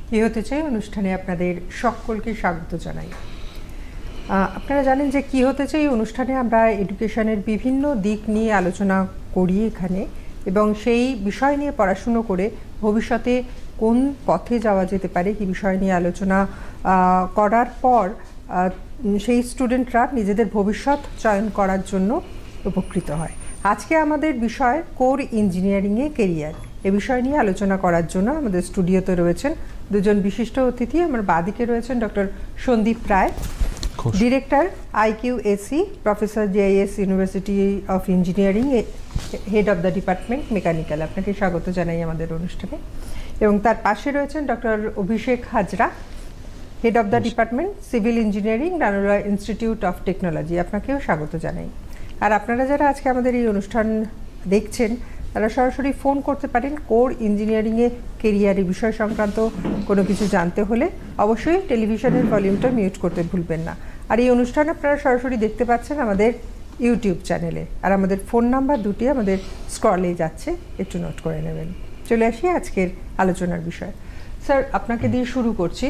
কি হতে চাই অনুষ্ঠানে আপনাদের সকলকে স্বাগত জানাই। আপনারা জানেন যে কি হতে চাই অনুষ্ঠানে আমরা এডুকেশনের বিভিন্ন দিক নিয়ে আলোচনা করি এখানে, এবং সেই বিষয় নিয়ে পড়াশুনো করে ভবিষ্যতে কোন পথে যাওয়া যেতে পারে কি বিষয় নিয়ে আলোচনা করার পর সেই স্টুডেন্টরা নিজেদের ভবিষ্যৎ চয়ন করার জন্য উপকৃত হয়। আজকে আমাদের বিষয় কোর ইঞ্জিনিয়ারিংয়ে কেরিয়ার। এ বিষয় নিয়ে আলোচনা করার জন্য আমাদের স্টুডিওতে রয়েছেন দুজন বিশিষ্ট অতিথি। আমার বাদিকে রয়েছেন doctor Sandip Roy, director IQAC, professor JIS university of engineering, head of the department mechanical. আপনাকে স্বাগত জানাই আমাদের অনুষ্ঠানে। এবং তার পাশে রয়েছেন doctor Abhishek Hazra, head of the department civil engineering, Nanura institute of technology. আপনাকেও স্বাগত জানাই। আর আপনারা যারা আজকে আমাদের এই অনুষ্ঠান দেখছেন তারা সরাসরি ফোন করতে পারেন কোর ইঞ্জিনিয়ারিংয়ে কেরিয়ার এই বিষয় সংক্রান্ত কোনো কিছু জানতে হলে। অবশ্যই টেলিভিশনের ভলিউমটা মিউট করতে ভুলবেন না। আর এই অনুষ্ঠান আপনারা সরাসরি দেখতে পাচ্ছেন আমাদের ইউটিউব চ্যানেলে, আর আমাদের ফোন নাম্বার দুটি আমাদের স্ক্রলে যাচ্ছে, একটু নোট করে নেবেন। চলে আসি আজকের আলোচনার বিষয়। স্যার, আপনাকে দিয়ে শুরু করছি।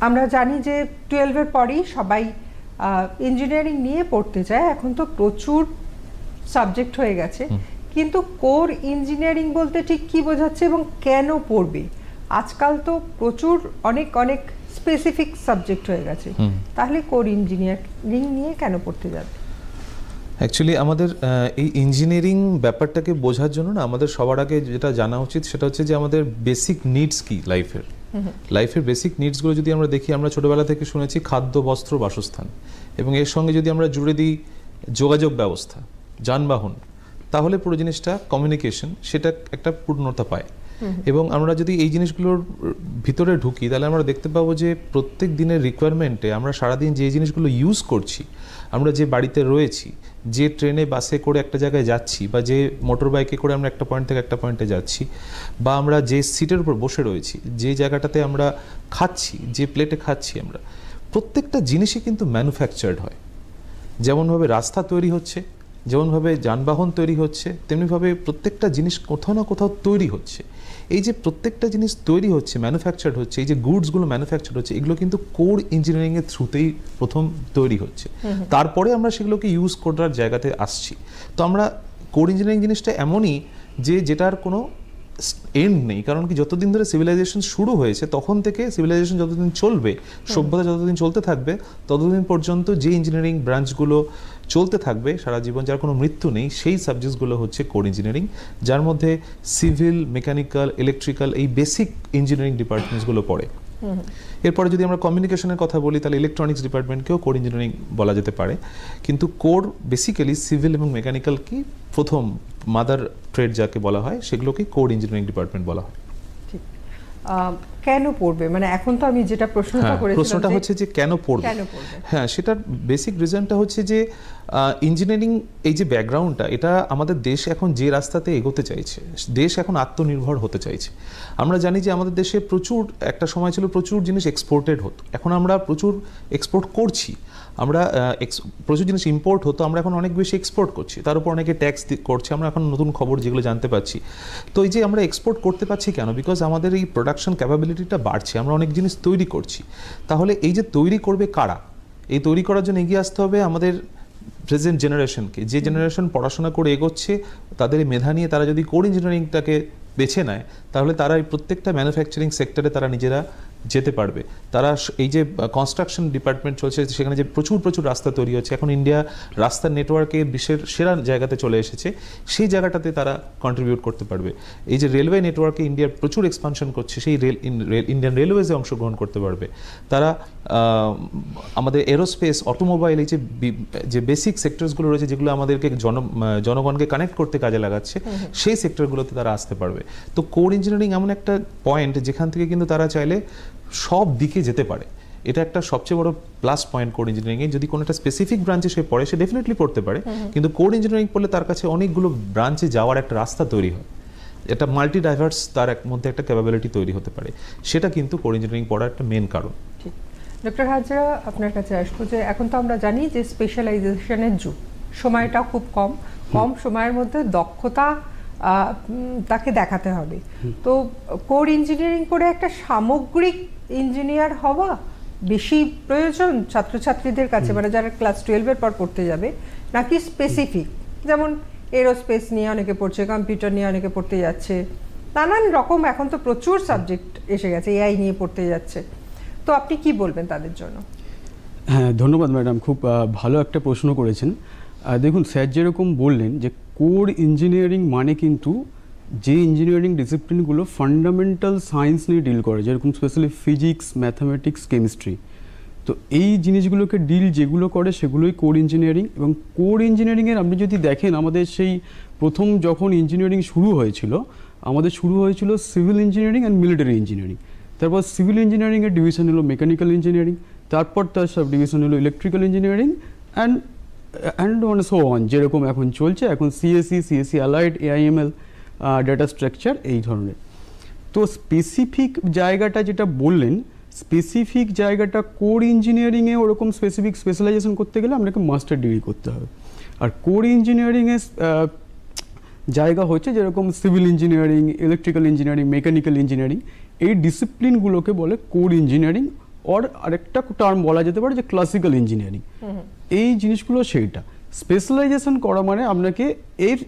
আমরা জানি যে 12-এর পরেই সবাই ইঞ্জিনিয়ারিং নিয়ে পড়তে চায়। এখন তো প্রচুর সাবজেক্ট হয়ে গেছে, কিন্তু কোর ইঞ্জিনিয়ারিং বলতে ঠিক কি বোঝাচ্ছে এবং কেন পড়বে? আজকাল তো প্রচুর অনেক স্পেসিফিক সাবজেক্ট হয়ে গেছে, তাহলে কোর ইঞ্জিনিয়ারিং নিয়ে কেন পড়তে যাবে? অ্যাকচুয়ালি আমাদের এই ইঞ্জিনিয়ারিং ব্যাপারটাকে বোঝার জন্য না আমাদের সবার আগে যেটা জানা উচিত সেটা হচ্ছে যে আমাদের বেসিক নিডস কি লাইফের বেসিক নিডসগুলো যদি আমরা দেখি, আমরা ছোটবেলা থেকে শুনেছি খাদ্য, বস্ত্র, বাসস্থান, এবং এর সঙ্গে যদি আমরা জুড়ে দিই যোগাযোগ ব্যবস্থা, যানবাহন, তাহলে পুরো জিনিসটা কমিউনিকেশন সেটা একটা পূর্ণতা পায়। এবং আমরা যদি এই জিনিসগুলোর ভিতরে ঢুকি তাহলে আমরা দেখতে পাবো যে প্রত্যেক দিনের রিকোয়ারমেন্টে আমরা সারাদিন যে জিনিসগুলো ইউজ করছি, আমরা যে বাড়িতে রয়েছি, যে ট্রেনে বাসে করে একটা জায়গায় যাচ্ছি, বা যে মোটর বাইকে করে আমরা একটা পয়েন্ট থেকে একটা পয়েন্টে যাচ্ছি, বা আমরা যে সিটের উপর বসে রয়েছি, যে জায়গাটাতে আমরা খাচ্ছি, যে প্লেটে খাচ্ছি, আমরা প্রত্যেকটা জিনিসই কিন্তু ম্যানুফ্যাকচার্ড হয়। যেমনভাবে রাস্তা তৈরি হচ্ছে, যেমনভাবে যানবাহন তৈরি হচ্ছে, তেমনিভাবে প্রত্যেকটা জিনিস কোথাও না কোথাও তৈরি হচ্ছে। এই যে প্রত্যেকটা জিনিস তৈরি হচ্ছে, ম্যানুফ্যাকচার্ড হচ্ছে, এই যে গুডসগুলো ম্যানুফ্যাকচার্ড হচ্ছে, এগুলো কিন্তু কোর ইঞ্জিনিয়ারিংয়ের থ্রুতেই প্রথম তৈরি হচ্ছে। তারপরে আমরা সেগুলোকে ইউজ করার জায়গাতে আসছি। তো আমরা কোর ইঞ্জিনিয়ারিং জিনিসটা এমনই যেটার কোনো এন্ড নেই। কারণ কি, যতদিন ধরে সিভিলাইজেশন শুরু হয়েছে তখন থেকে সিভিলাইজেশন যতদিন চলবে, সভ্যতা যতদিন চলতে থাকবে, ততদিন পর্যন্ত যে ইঞ্জিনিয়ারিং ব্রাঞ্চগুলো চলতে থাকবে সারা জীবন, যার কোনো মৃত্যু নেই, সেই সাবজেক্টসগুলো হচ্ছে কোর ইঞ্জিনিয়ারিং, যার মধ্যে সিভিল, মেকানিক্যাল, ইলেকট্রিক্যাল, এই বেসিক ইঞ্জিনিয়ারিং ডিপার্টমেন্টসগুলো পড়ে। এরপরে যদি আমরা কমিউনিকেশনের কথা বলি তাহলে ইলেকট্রনিক্স ডিপার্টমেন্টকেও কোর ইঞ্জিনিয়ারিং বলা যেতে পারে। কিন্তু কোর বেসিক্যালি সিভিল এবং মেকানিক্যাল কি প্রথম মাদার ট্রেড যাকে বলা হয়, সেগুলোকে কোর ইঞ্জিনিয়ারিং ডিপার্টমেন্ট বলা হয়। ঠিক। কেন পড়বে, মানে এখন তো আমি যেটা প্রশ্নটা করেছিলাম, প্রশ্নটা হচ্ছে যে কেন পড়বে। হ্যাঁ, সেটার বেসিক রিজনটা হচ্ছে যে ইঞ্জিনিয়ারিং এই যে ব্যাকগ্রাউন্ডটা, এটা আমাদের দেশ এখন যে রাস্তাতে এগোতে চাইছে, দেশ এখন আত্মনির্ভর হতে চাইছে। আমরা জানি যে আমাদের দেশে প্রচুর একটা সময় ছিল প্রচুর জিনিস এক্সপোর্টেড হতো, এখন আমরা প্রচুর এক্সপোর্ট করছি। আমরা প্রচুর জিনিস ইম্পোর্ট হতো, আমরা এখন অনেক বেশি এক্সপোর্ট করছি, তার উপর অনেকে ট্যাক্স করছে। আমরা এখন নতুন খবর যেগুলো জানতে পাচ্ছি, তো এই যে আমরা এক্সপোর্ট করতে পারছি কেন? বিকজ আমাদের এই প্রোডাকশন ক্যাপাবিলিটিটা বাড়ছে, আমরা অনেক জিনিস তৈরি করছি। তাহলে এই যে তৈরি করবে কারা? এই তৈরি করার জন্য এগিয়ে আসতে হবে আমাদের প্রেজেন্ট জেনারেশনকে। যে জেনারেশন পড়াশোনা করে এগোচ্ছে, তাদের এই মেধা নিয়ে তারা যদি কোর ইঞ্জিনিয়ারিংটাকে বেছে নেয়, তাহলে তারা এই প্রত্যেকটা ম্যানুফ্যাকচারিং সেক্টরে তারা নিজেরা যেতে পারবে। তারা এই যে কনস্ট্রাকশন ডিপার্টমেন্ট চলছে, সেখানে যে প্রচুর রাস্তা তৈরি হচ্ছে, এখন ইন্ডিয়া রাস্তার নেটওয়ার্কে বিশ্বের সেরা জায়গাতে চলে এসেছে, সেই জায়গাটাতে তারা কন্ট্রিবিউট করতে পারবে। এই যে রেলওয়ে নেটওয়ার্কে ইন্ডিয়ার প্রচুর এক্সপানশন করছে, সেই ইন্ডিয়ান রেলওয়েজে অংশগ্রহণ করতে পারবে তারা। আমাদের এরোস্পেস, অটোমোবাইল, এই যে বেসিক সেক্টরসগুলো রয়েছে, যেগুলো আমাদেরকে জনগণকে কানেক্ট করতে কাজে লাগাচ্ছে, সেই সেক্টরগুলোতে তারা আসতে পারবে। তো কোর ইঞ্জিনিয়ারিং এমন একটা পয়েন্ট যেখান থেকে কিন্তু তারা চাইলে সব দিকে যেতে পারে। এটা একটা সবচেয়ে বড় প্লাস পয়েন্ট কোর ইঞ্জিনিয়ারিংয়ে। যদি কোনো একটা স্পেসিফিক ব্রাঞ্চে সে পড়ে, সে ডেফিনেটলি পড়তে পারে, কিন্তু কোর ইঞ্জিনিয়ারিং পড়লে তার কাছে অনেকগুলো ব্রাঞ্চে যাওয়ার একটা রাস্তা তৈরি হয়। এটা মাল্টি ডাইভার্স, তার মধ্যে একটা ক্যাপাবিলিটি তৈরি হতে পারে। সেটা কিন্তু কোর ইঞ্জিনিয়ারিং পড়ার একটা মেন কারণ। ডক্টর হাজরা, আপনার কাছে আসবো যে এখন তো আমরা জানি যে স্পেশালাইজেশনের যুগ, সময়টা খুব কম সময়ের মধ্যে দক্ষতা তাকে দেখাতে হবে। তো কোর ইঞ্জিনিয়ারিং করে একটা সামগ্রিক ইঞ্জিনিয়ার হওয়া বেশি প্রয়োজন ছাত্রছাত্রীদের কাছে, মানে যারা ক্লাস 12-এর পর পড়তে যাবে, নাকি স্পেসিফিক, যেমন এরোস্পেস নিয়ে অনেকে পড়ছে, কম্পিউটার নিয়ে অনেকে পড়তে যাচ্ছে, নানান রকম এখন তো প্রচুর সাবজেক্ট এসে গেছে, এআই নিয়ে পড়তে যাচ্ছে। তো আপনি কি বলবেন তাদের জন্য? হ্যাঁ, ধন্যবাদ ম্যাডাম, খুব ভালো একটা প্রশ্ন করেছেন। দেখুন, স্যার যেরকম বললেন যে কোর ইঞ্জিনিয়ারিং মানে কিন্তু যে ইঞ্জিনিয়ারিং ডিসিপ্লিনগুলো ফান্ডামেন্টাল সায়েন্স নিয়ে ডিল করে, যেরকম স্পেশালি ফিজিক্স, ম্যাথামেটিক্স, কেমিস্ট্রি, তো এই জিনিসগুলোকে ডিল যেগুলো করে সেগুলোই কোর ইঞ্জিনিয়ারিং। এবং কোর ইঞ্জিনিয়ারিংয়ের আপনি যদি দেখেন, আমাদের সেই প্রথম যখন ইঞ্জিনিয়ারিং শুরু হয়েছিল, আমাদের শুরু হয়েছিল civil engineering and military engineering. তারপর সিভিল ইঞ্জিনিয়ারিংয়ের ডিভিশন হলো মেকানিক্যাল ইঞ্জিনিয়ারিং, তারপর তার সব ডিভিশন হলো electrical engineering and on so on, যেরকম এখন চলছে এখন CSC allied, AIML, data structure, এই ধরনের। তো স্পেসিফিক জায়গাটা যেটা বললেন, স্পেসিফিক জায়গাটা কোর ইঞ্জিনিয়ারিংয়ে ওরকম স্পেশালাইজেশন করতে গেলে আপনাকে মাস্টার ডিগ্রি করতে হবে। আর কোর ইঞ্জিনিয়ারিংয়ে জায়গা হচ্ছে যেরকম civil engineering, electrical engineering, mechanical engineering, এই ডিসিপ্লিনগুলোকে বলে কোর ইঞ্জিনিয়ারিং। আর আরেকটা টার্ম বলা যেতে পারে যে ক্লাসিক্যাল ইঞ্জিনিয়ারিং। এই জিনিসগুলো সেইটা স্পেশালাইজেশন করা মানে আপনাকে এর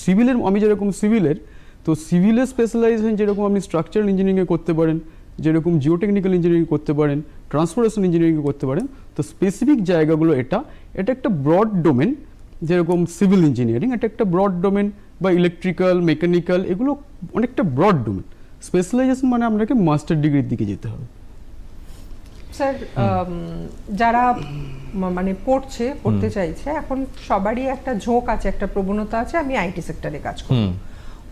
সিভিলের, আমি যেরকম সিভিলের, তো সিভিলের স্পেশালাইজেশন যেরকম আপনি স্ট্রাকচারাল ইঞ্জিনিয়ারিংয়ে করতে পারেন, যেরকম জিওটেকনিক্যাল ইঞ্জিনিয়ারিং করতে পারেন, ট্রান্সপোর্টেশন ইঞ্জিনিয়ারিং করতে পারেন। তো স্পেসিফিক জায়গাগুলো এটা একটা ব্রড ডোমেন, যেরকম সিভিল ইঞ্জিনিয়ারিং এটা একটা ব্রড ডোমেন, বা ইলেকট্রিক্যাল, মেকানিক্যাল, এগুলো অনেকটা ব্রড ডোমেন। স্পেশালাইজেশন মানে আপনাকে মাস্টার ডিগ্রির দিকে যেতে হবে। স্যার, যারা মানে পড়তে চাইছে, এখন সবারই একটা ঝোঁক আছে, একটা প্রবণতা আছে, আমি আইটি সেক্টরে কাজ করব।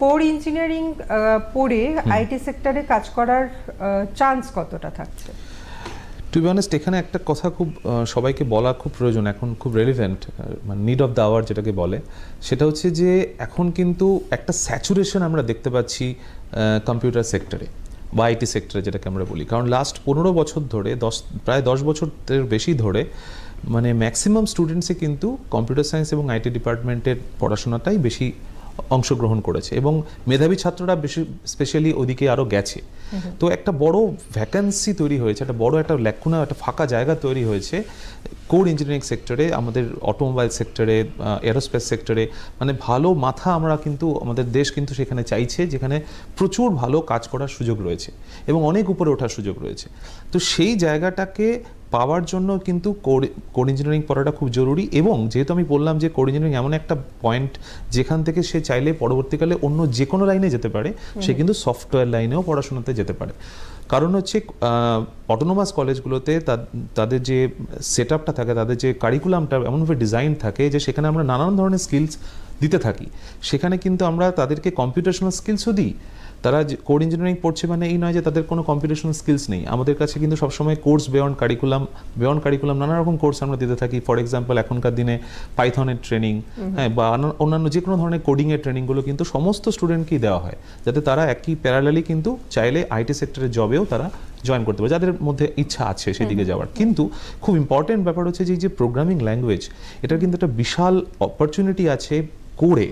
কোর ইঞ্জিনিয়ারিং পড়ে আইটি সেক্টরে কাজ করার চান্স কতটা থাকছে? টু বি অনেস্ট, এখানে একটা কথা খুব সবাইকে বলা খুব প্রয়োজন, এখন খুব রেলিভেন্ট, মানে নিড অফ দ্য আওয়ার যেটাকে বলে, সেটা হচ্ছে যে এখন কিন্তু একটা স্যাচুরেশন আমরা দেখতে পাচ্ছি কম্পিউটার সেক্টরে বা আইটি সেক্টরে, যেটাকে আমরা বলি। কারণ লাস্ট 15 বছর ধরে, প্রায় 10 বছরের বেশি ধরে, মানে ম্যাক্সিমাম স্টুডেন্টসে কিন্তু কম্পিউটার সায়েন্স এবং আইটি ডিপার্টমেন্টের পড়াশোনাটাই বেশি অংশগ্রহণ করেছে, এবং মেধাবী ছাত্ররা বেশি স্পেশালি ওদিকে আরও গেছে। তো একটা বড় ভ্যাকেন্সি তৈরি হয়েছে, একটা বড় একটা ল্যাকুনা, একটা ফাঁকা জায়গা তৈরি হয়েছে কোর ইঞ্জিনিয়ারিং সেক্টরে, আমাদের অটোমোবাইল সেক্টরে, এরোস্পেস সেক্টরে। মানে ভালো মাথা আমরা কিন্তু, আমাদের দেশ কিন্তু সেখানে চাইছে, যেখানে প্রচুর ভালো কাজ করার সুযোগ রয়েছে এবং অনেক উপরে ওঠার সুযোগ রয়েছে। তো সেই জায়গাটাকে পাওয়ার জন্য কিন্তু কোর ইঞ্জিনিয়ারিং পড়াটা খুব জরুরি। এবং যেহেতু আমি বললাম যে কোর ইঞ্জিনিয়ারিং এমন একটা পয়েন্ট যেখান থেকে সে চাইলে পরবর্তীকালে অন্য যে কোনো লাইনে যেতে পারে, সে কিন্তু সফটওয়্যার লাইনেও পড়াশোনাতে যেতে পারে। কারণ হচ্ছে অটোনোমাস কলেজগুলোতে তাদের যে সেট আপটা থাকে, তাদের যে কারিকুলামটা এমনভাবে ডিজাইন থাকে যে সেখানে আমরা নানান ধরনের স্কিলস দিতে থাকি। সেখানে কিন্তু আমরা তাদেরকে কম্পিউটেশনাল স্কিলসও দিই। তারা কোর ইঞ্জিনিয়ারিং পড়ছে মানে এই নয় যে তাদের কোনো কম্পিউটেশনাল স্কিলস নেই। আমাদের কাছে কিন্তু সবসময় কোর্স বিয়ন্ড কারিকুলাম নানা রকম কোর্স আমরা দিতে থাকি। ফর এক্সাম্পল, এখনকার দিনে পাইথনের ট্রেনিং, হ্যাঁ, বা অন্যান্য যে কোনো ধরনের কোডিংয়ের ট্রেনিংগুলো কিন্তু সমস্ত স্টুডেন্টকেই দেওয়া হয়, যাতে তারা একই প্যারালালি কিন্তু চাইলে আইটি সেক্টরের জবেও তারা জয়েন করতে পারে, যাদের মধ্যে ইচ্ছা আছে সেদিকে যাওয়ার। কিন্তু খুব ইম্পর্টেন্ট ব্যাপার হচ্ছে যে প্রোগ্রামিং ল্যাঙ্গুয়েজ, এটার কিন্তু একটা বিশাল অপরচুনিটি আছে কোরে।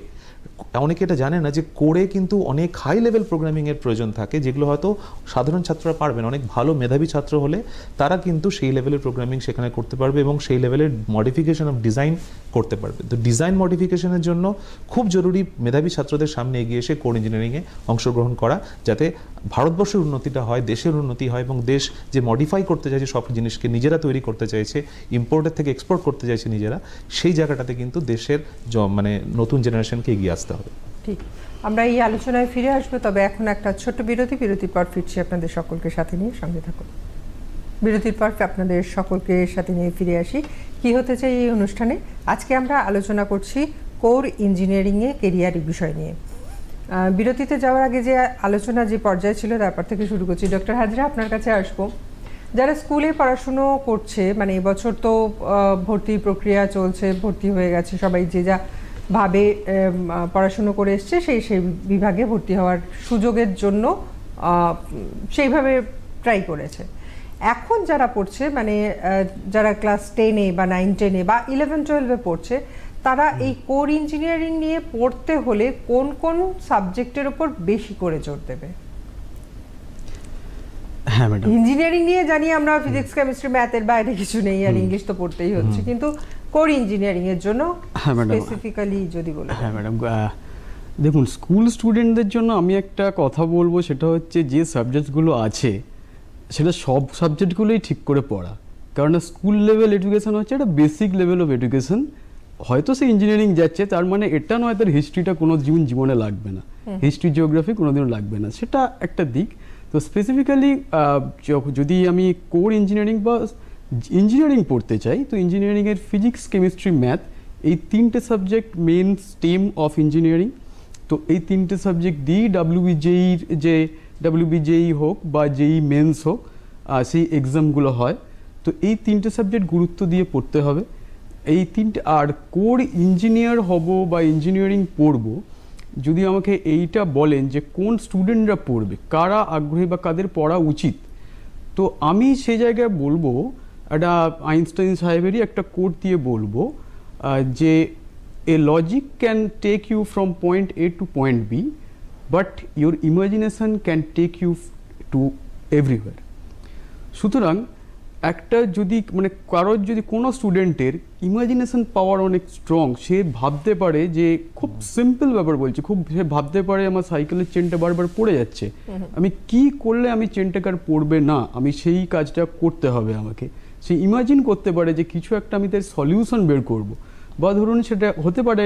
অনেকে এটা জানে না যে কোরে কিন্তু অনেক হাই লেভেল প্রোগ্রামিংয়ের প্রয়োজন থাকে, যেগুলো হয়তো সাধারণ ছাত্ররা পারবেন। অনেক ভালো মেধাবী ছাত্র হলে তারা কিন্তু সেই লেভেলের প্রোগ্রামিং সেখানে করতে পারবে এবং সেই লেভেলের মডিফিকেশন অফ ডিজাইন করতে পারবে। তো ডিজাইন মডিফিকেশনের জন্য খুব জরুরি মেধাবী ছাত্রদের সামনে এগিয়ে এসে কোর ইঞ্জিনিয়ারিংয়ে অংশগ্রহণ করা, যাতে ভারতবর্ষের উন্নতিটা হয়, দেশের উন্নতি হয়, এবং দেশ যে মডিফাই করতে চাইছে, সব জিনিসকে নিজেরা তৈরি করতে চাইছে, ইম্পোর্টের থেকে এক্সপোর্ট করতে চাইছে নিজেরা, সেই জায়গাটাতে কিন্তু দেশের মানে নতুন জেনারেশনকে এগিয়ে আসতে হবে। ঠিক, আমরা এই আলোচনায় ফিরে আসবো, তবে এখন একটা ছোট্ট বিরতির পর ফিরছি আপনাদের সকলকে সাথে নিয়ে। সঙ্গে থাকুন। বিরতির পর আপনাদের সকলকে সাথে নিয়ে ফিরে আসি কি হতে চাই এই অনুষ্ঠানে। আজকে আমরা আলোচনা করছি কোর ইঞ্জিনিয়ারিংয়ে কেরিয়ার বিষয় নিয়ে। বিরতিতে যাওয়ার আগে যে আলোচনা যে পর্যায়ে ছিল তারপর থেকে শুরু করছি। ডক্টর হাজরা, আপনার কাছে আসবো। যারা স্কুলে পড়াশুনো করছে, মানে এবছর তো ভর্তির প্রক্রিয়া চলছে, ভর্তি হয়ে গেছে সবাই, যে যা ভাবে পড়াশুনো করে এসছে সেই বিভাগে ভর্তি হওয়ার সুযোগের জন্য সেইভাবে ট্রাই করেছে। এখন যারা পড়ছে, মানে যারা ক্লাস 10-এ বা 9-10-এ বা 11-12-এ পড়ছে, তারা এই কোর ইঞ্জিনিয়ারিং নিয়ে পড়তে হলে কোন কোন সাবজেক্টের উপর বেশি করে জোর দেবে? হ্যাঁ ম্যাডাম, ইঞ্জিনিয়ারিং নিয়ে জানি আমরা ফিজিক্স কেমিস্ট্রি ম্যাথের বাইরে কিছু নেই, আর ইংলিশ তো পড়তেই হচ্ছে, কিন্তু কোর ইঞ্জিনিয়ারিং এর জন্য স্পেসিফিক্যালি যদি বলেন। হ্যাঁ ম্যাডাম, দেখুন স্কুল স্টুডেন্টদের জন্য আমি একটা কথা বলবো, সেটা হচ্ছে যে সাবজেক্টসগুলো আছে সেটা সব সাবজেক্টগুলোই ঠিক করে পড়া। কারণ স্কুল লেভেল এডুকেশন হচ্ছে একটা বেসিক লেভেল অফ এডুকেশন। হয়তো সে ইঞ্জিনিয়ারিং যাচ্ছে, তার মানে এটা নয় তার হিস্ট্রিটা কোনো জীবনে লাগবে না, হিস্ট্রি জিওগ্রাফি কোনোদিনও লাগবে না, সেটা একটা দিক। তো স্পেসিফিক্যালি যদি আমি কোর ইঞ্জিনিয়ারিং বা ইঞ্জিনিয়ারিং পড়তে চাই, তো ইঞ্জিনিয়ারিংয়ের ফিজিক্স কেমিস্ট্রি ম্যাথ এই তিনটে subject main stem of engineering. তো এই তিনটে সাবজেক্ট দিয়ে ডাব্লিউবিজেই হোক বা জেই মেন্স হোক সেই এক্সামগুলো হয়। তো এই তিনটে সাবজেক্ট গুরুত্ব দিয়ে পড়তে হবে, এই তিনটে। আর কোর ইঞ্জিনিয়ার হব বা ইঞ্জিনিয়ারিং পড়ব, যদি আমাকে এইটা বলেন যে কোন স্টুডেন্টরা পড়বে, কারা আগ্রহী বা কাদের পড়া উচিত, তো আমি সেই জায়গায় বলবো একটা আইনস্টাইন সাহেবেরই একটা কোট দিয়ে বলবো যে a logic can take you from point A to point B, but your imagination can take you to everywhere. সুতরাং একটা যদি মানে কারোর যদি কোনো স্টুডেন্টের ইমাজিনেশন পাওয়ার অনেক স্ট্রং, সে ভাবতে পারে যে খুব সিম্পল ব্যাপার বলছি, সে ভাবতে পারে আমার সাইকেলের চেনটা বারবার পড়ে যাচ্ছে, আমি কি করলে আমি চেনটাকে আর পড়বে না, আমি সেই কাজটা করতে হবে আমাকে। সে ইমাজিন করতে পারে যে কিছু একটা আমি তার সলিউশন বের করব, বা ধরুন সেটা হতে পারে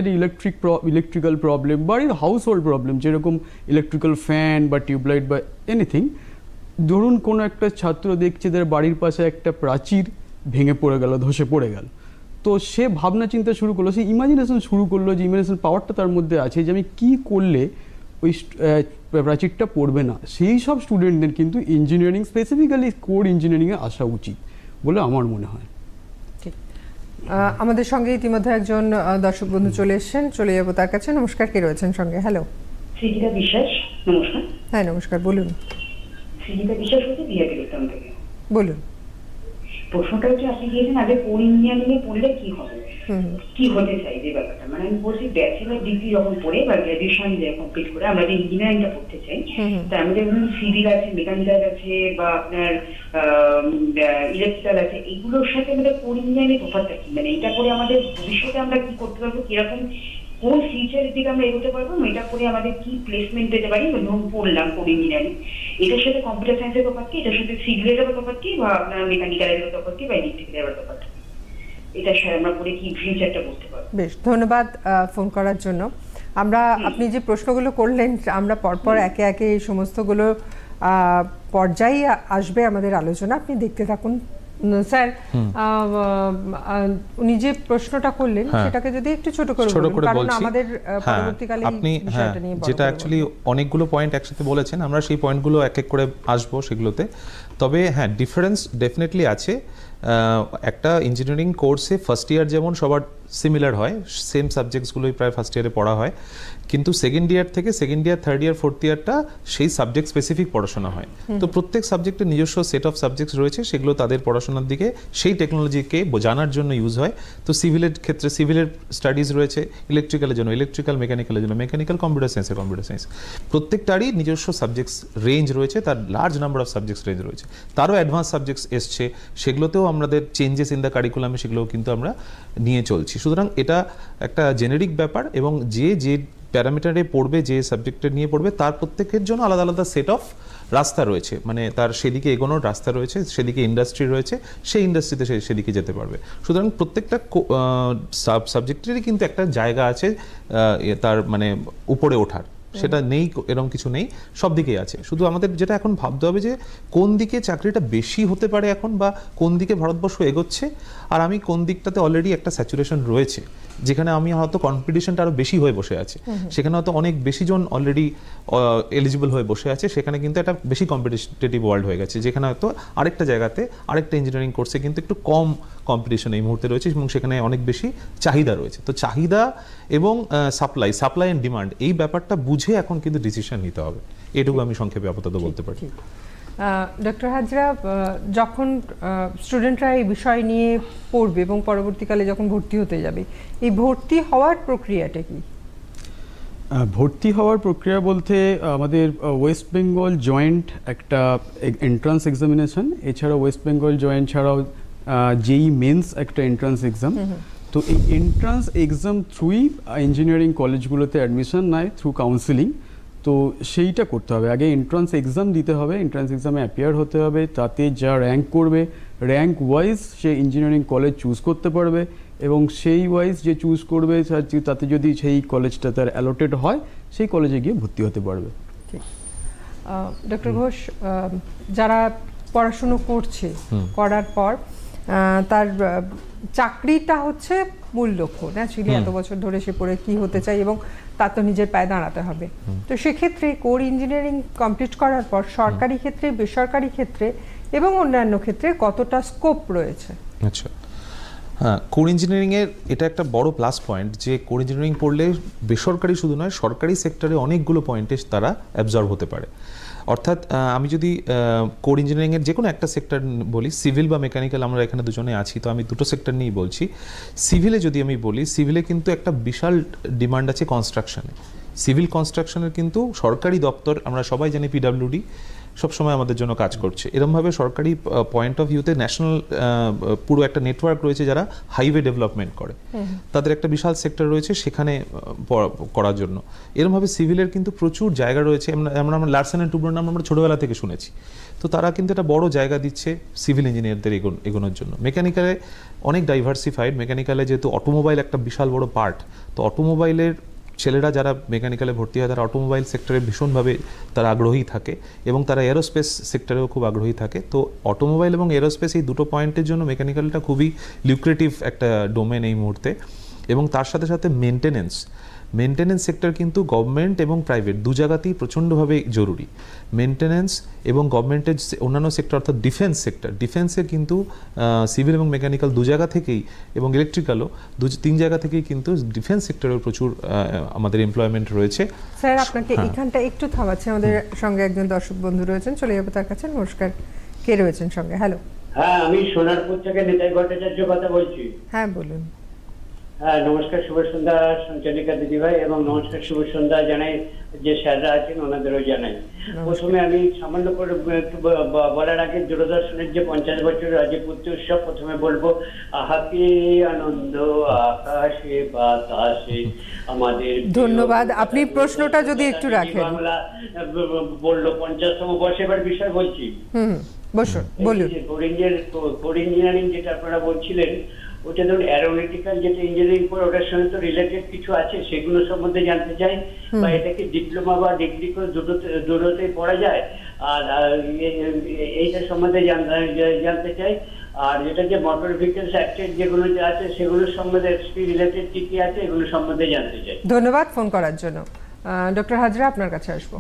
ইলেকট্রিক্যাল প্রবলেম, বাড়ির হাউস হোল্ড প্রবলেম, যেরকম ইলেকট্রিক্যাল ফ্যান বা টিউবলাইট বা এনিথিং। ধরুন কোনো একটা ছাত্র দেখছে তার বাড়ির পাশে একটা প্রাচীর ভেঙে পড়ে গেল, ধসে পড়ে গেল, তো সে ভাবনা চিন্তা শুরু করলো, সে ইমাজিনেশন শুরু করলো, যে ইমাজিনেশন পাওয়ারটা তার মধ্যে আছে যে আমি কি করলে ওই প্রাচীরটা পড়বে না। সেই সব স্টুডেন্টদের কিন্তু ইঞ্জিনিয়ারিং, স্পেসিফিক্যালি কোর ইঞ্জিনিয়ারিংয়ে আসা উচিত বলে আমার মনে হয়। আমাদের সঙ্গে ইতিমধ্যে একজন দর্শক বন্ধু চলে এসেছেন, চলে যাবো তার কাছে। নমস্কার, কে রয়েছেন সঙ্গে? হ্যালো, সৃজিতা বিশ্বাস। নমস্কার। হ্যাঁ নমস্কার, বলুন। সৃজিতা বিশ্বাস হচ্ছে বিহারি উত্তম থেকে। বলুন। প্রশ্নটা হচ্ছে আপনি দিয়েছেন আগে কোর ইঞ্জিনিয়ারিং এ পড়লে কি হবে, কি হতে চাই যে ব্যাপারটা, মানে আমি বলছি ব্যাচেলার ডিগ্রি যখন পড়ে বা গ্রাজুয়েশন যে কমপ্লিট করে আমরা যে ইঞ্জিনিয়ারিংটা পড়তে চাই, তার আমাদের ধরুন সিভিল আছে, মেকানিক্যাল আছে বা আপনার ইলেকট্রিক্যাল আছে, এগুলোর সাথে আমাদের কোর ইঞ্জিনিয়ারিং তফাৎটা কি, মানে এটা করে আমাদের ভবিষ্যতে আমরা কি করতে পারবো, কিরকম কোন ফিউচারের দিকে আমরা এগোতে পারবো, এটা করে আমাদের কি প্লেসমেন্ট পেতে পারি। ধরুন পড়লাম কোর ইঞ্জিনিয়ারিং, এটার সাথে কম্পিউটার সায়েন্সের তফাৎ কি, এটার সাথে সিভিলের তফাৎ কি, বা আপনার মেকানিক্যালের তফাৎ কি, বা ইলেকট্রিক্যালের তফাৎ কি, এটা আমরা করে কি ফিউচারটা করতে পারবো। বেশ, ধন্যবাদ ফোন করার জন্য। আমরা আপনি যে প্রশ্নগুলো করলেন, আমরা পরপর একে একে এই সমস্তগুলো পর্যায়ে আসবে আমাদের আলোচনা, আপনি দেখতে থাকুন। স্যার, উনি যে প্রশ্নটা করলেন সেটাকে যদি একটু ছোট করে বলুন, কারণ আমাদের পরবর্তীকালে আপনি যেটা অ্যাকচুয়ালি অনেকগুলো পয়েন্ট একসাথে বলেছেন, আমরা সেই পয়েন্টগুলো এক এক করে আসবো সেগুলোতে। তবে হ্যাঁ, ডিফারেন্স ডেফিনেটলি আছে। একটা ইঞ্জিনিয়ারিং কোর্সে ফার্স্ট ইয়ার যেমন সবার সিমিলার হয়, সেম সাবজেক্টসগুলোই প্রায় ফার্স্ট ইয়ারে পড়া হয়, কিন্তু সেকেন্ড ইয়ার থেকে second year, third year, fourth ইয়ারটা সেই সাবজেক্ট স্পেসিফিক পড়াশোনা হয়। তো প্রত্যেক সাবজেক্টের নিজস্ব সেট অফ সাবজেক্টস রয়েছে, সেগুলো তাদের পড়াশোনার দিকে সেই টেকনোলজিকে জানার জন্য ইউজ হয়। তো সিভিলের ক্ষেত্রে সিভিলের স্টাডিজ রয়েছে, ইলেকট্রিক্যালের জন্য ইলেকট্রিক্যাল, মেকানিক্যালের জন্য মেকানিক্যাল, কম্পিউটার সায়েন্সের কম্পিউটার সায়েন্স। প্রত্যেকটারই নিজস্ব সাবজেক্টস রেঞ্জ রয়েছে, তার large number of subjects range রয়েছে। তারও অ্যাডভান্স সাবজেক্টস এসছে, সেগুলোতেও আমাদের চেঞ্জেস ইন দ্য কারিকুলামে সেগুলোও কিন্তু আমরা নিয়ে চলছি। সুতরাং এটা একটা জেনেরিক ব্যাপার, এবং যে প্যারামিটারে পড়বে, যে সাবজেক্টে নিয়ে পড়বে, তার প্রত্যেকের জন্য আলাদা আলাদা সেট অফ রাস্তা রয়েছে, মানে তার সেদিকে এগোনোর রাস্তা রয়েছে, সেদিকে ইন্ডাস্ট্রি রয়েছে, সেই ইন্ডাস্ট্রিতে সেদিকে যেতে পারবে। সুতরাং প্রত্যেকটা সাবজেক্টেরই কিন্তু একটা জায়গা আছে তার মানে উপরে ওঠার, সেটা নেই এরকম কিছু নেই, সব দিকেই আছে। শুধু আমাদের যেটা এখন ভাবতে হবে যে কোন দিকে চাকরিটা বেশি হতে পারে এখন, বা কোন দিকে ভারতবর্ষ এগোচ্ছে, আর আমি কোন দিকটাতে অলরেডি একটা স্যাচুরেশন রয়েছে, যেখানে আমি হয়তো কম্পিটিশনটা আরও বেশি হয়ে বসে আছে, সেখানে হয়তো অনেক বেশি জন অলরেডি এলিজিবল হয়ে বসে আছে, সেখানে কিন্তু একটা বেশি কম্পিটিটিভ ওয়ার্ল্ড হয়ে গেছে, যেখানে হয়তো আরেকটা জায়গাতে আরেকটা ইঞ্জিনিয়ারিং কোর্সে কিন্তু একটু কম কম্পিটিশন এই মুহূর্তে রয়েছে, এবং সেখানে অনেক বেশি চাহিদা রয়েছে। তো চাহিদা এবং সাপ্লাই অ্যান্ড ডিমান্ড, এই ব্যাপারটা বুঝে এখন কিন্তু ডিসিশন নিতে হবে। এটুকু আমি সংক্ষেপে আপাতত বলতে পারি। ডক্টর হাজরা, যখন স্টুডেন্টরা এই বিষয় নিয়ে পড়বে এবং পরবর্তীকালে যখন ভর্তি হতে যাবে, এই ভর্তি হওয়ার প্রক্রিয়াটা কি? ভর্তি হওয়ার প্রক্রিয়া বলতে আমাদের ওয়েস্ট বেঙ্গল জয়েন্ট একটা এন্ট্রান্স এক্সামিনেশন, এছাড়াও ওয়েস্ট বেঙ্গল জয়েন্ট ছাড়াও জেই মেন্স একটা এন্ট্রান্স এক্সাম। তো এই এন্ট্রান্স এক্সাম থ্রুই ইঞ্জিনিয়ারিং কলেজগুলোতে অ্যাডমিশন নেয় থ্রু কাউন্সিলিং। তো সেইটা করতে হবে, আগে এন্ট্রান্স এক্সাম দিতে হবে, এন্ট্রান্স এক্সামে অ্যাপিয়ার হতে হবে, তাতে যা র্যাঙ্ক করবে র্যাঙ্ক ওয়াইজ সে ইঞ্জিনিয়ারিং কলেজ চুজ করতে পারবে, এবং সেই ওয়াইজ যে চুজ করবে তাতে যদি সেই কলেজটা তার অ্যালোটেড হয় সেই কলেজে গিয়ে ভর্তি হতে পারবে। ঠিক। ডক্টর ঘোষ, যারা পড়াশুনো করছে, করার পর তার চাকরিটা হচ্ছে মূল লক্ষ্য, ন্যাচুরালি এত বছর ধরে সে পড়ে কি হতে চায় এবং তার তো নিজের পায়ে দাঁড়াতে হবে। তো সেক্ষেত্রে কোর ইঞ্জিনিয়ারিং কমপ্লিট করার পর সরকারি ক্ষেত্রে, বেসরকারি ক্ষেত্রে এবং অন্যান্য ক্ষেত্রে কতটা স্কোপ রয়েছে? আচ্ছা, হ্যাঁ, কোর ইঞ্জিনিয়ারিংয়ের এটা একটা বড় প্লাস পয়েন্ট যে কোর ইঞ্জিনিয়ারিং পড়লে বেসরকারি শুধু নয়, সরকারি সেক্টরে অনেকগুলো পয়েন্টে তারা অ্যাবজর্ব হতে পারে। অর্থাৎ আমি যদি কোর ইঞ্জিনিয়ারিংয়ের যে কোনো একটা সেক্টর বলি, সিভিল বা মেকানিক্যাল, আমরা এখানে দুজনে আছি, তো আমি দুটো সেক্টর নিয়েই বলছি। সিভিলে যদি আমি বলি, সিভিলে কিন্তু একটা বিশাল ডিমান্ড আছে কনস্ট্রাকশনে। সিভিল কনস্ট্রাকশনের কিন্তু সরকারি দপ্তর, আমরা সবাই জানি পিডাব্লিউডি সবসময় আমাদের জন্য কাজ করছে। এরকমভাবে সরকারি পয়েন্ট অফ ভিউতে ন্যাশনাল পুরো একটা নেটওয়ার্ক রয়েছে যারা হাইওয়ে ডেভেলপমেন্ট করে, তাদের একটা বিশাল সেক্টর রয়েছে সেখানে করার জন্য। এরকমভাবে সিভিলের কিন্তু প্রচুর জায়গা রয়েছে। আমরা লারসেন অ্যান্ড টুব্রোর নাম আমরা ছোটোবেলা থেকে শুনেছি, তো তারা কিন্তু একটা বড় জায়গা দিচ্ছে সিভিল ইঞ্জিনিয়ারদের এগোনোর জন্য। মেকানিক্যালে অনেক ডাইভার্সিফাইড, মেকানিক্যালে যেহেতু অটোমোবাইল একটা বিশাল বড় পার্ট, তো অটোমোবাইলের ছেলেরা যারা মেকানিক্যালে ভর্তি হয় তারা অটোমোবাইল সেক্টরে ভীষণভাবে তারা আগ্রহী থাকে এবং তারা এরোস্পেস সেক্টরেও খুব আগ্রহী থাকে। তো অটোমোবাইল এবং এরোস্পেস এই দুটো পয়েন্টের জন্য মেকানিক্যালটা খুবই লিউক্রেটিভ একটা ডোমেন এই মুহূর্তে। এবং তার সাথে সাথে মেনটেনেন্স সেক্টর কিন্তু গভর্নমেন্ট এবং প্রাইভেট দু জায়গাতেই প্রচণ্ডভাবে জরুরি। মেনটেনেন্স এবং গভর্নমেন্টের অন্যান্য সেক্টর অর্থাৎ ডিফেন্স সেক্টর, ডিফেন্সে কিন্তু সিভিল এবং মেকানিক্যাল দু জায়গা থেকেই এবং ইলেকট্রিক্যালও তিন জায়গা থেকেই কিন্তু ডিফেন্স সেক্টরের প্রচুর আমাদের এমপ্লয়মেন্ট রয়েছে। স্যার, আপনাকে এখানটা একটু থামাচ্ছি, আমাদের সঙ্গে একজন দর্শক বন্ধু রয়েছেন, চলে যাবো তার কাছে। নমস্কার, কে রয়েছেন সঙ্গে? হ্যালো। হ্যাঁ, আমি সোনারপুর থেকে নিতাই ভট্টাচার্য কথা বলছি। হ্যাঁ, বলুন। হ্যাঁ, নমস্কার, শুভ সন্ধ্যা সঞ্চালিকা দিদিভাই, এবং নমস্কার শুভ সন্ধ্যা জানাই যে স্যাররা আছেন ওনাদেরও জানাই। প্রথমে আমি সামান্য করে একটু বলার আগে দূরদর্শনের যে 50 বছর রাজপূর্তি উৎসব, প্রথমে বলবো আহাকে আনন্দ আকাশে বাতাসে আমাদের। ধন্যবাদ। আপনি প্রশ্নটা যদি একটু রাখেন। বাংলা বললো 50তম বর্ষে, এবার বিষয় বলছি। বসুন, বলুন। কোর ইঞ্জিনিয়ারিং যেটা আপনারা বলছিলেন, ওটা ধরুন অ্যারোনটিক্যাল যেটা ইঞ্জিনিয়ারিং করে ওটার সঙ্গে তো রিলেটেড কিছু আছে, সেগুলো সম্বন্ধে জানতে চাই, বা এটাকে ডিপ্লোমা বা ডিগ্রি করে দুটোতেই পড়া যায়, আর এইটা সম্বন্ধে জানতে চাই। আর যেটা যে মোটর ভেহিকলস অ্যাক্টের যেগুলো যে আছে সেগুলোর সম্বন্ধে এক্সপি রিলেটেড কি কি আছে এগুলো সম্বন্ধে জানতে চাই। ধন্যবাদ ফোন করার জন্য। ডক্টর হাজরা, আপনার কাছে আসবো।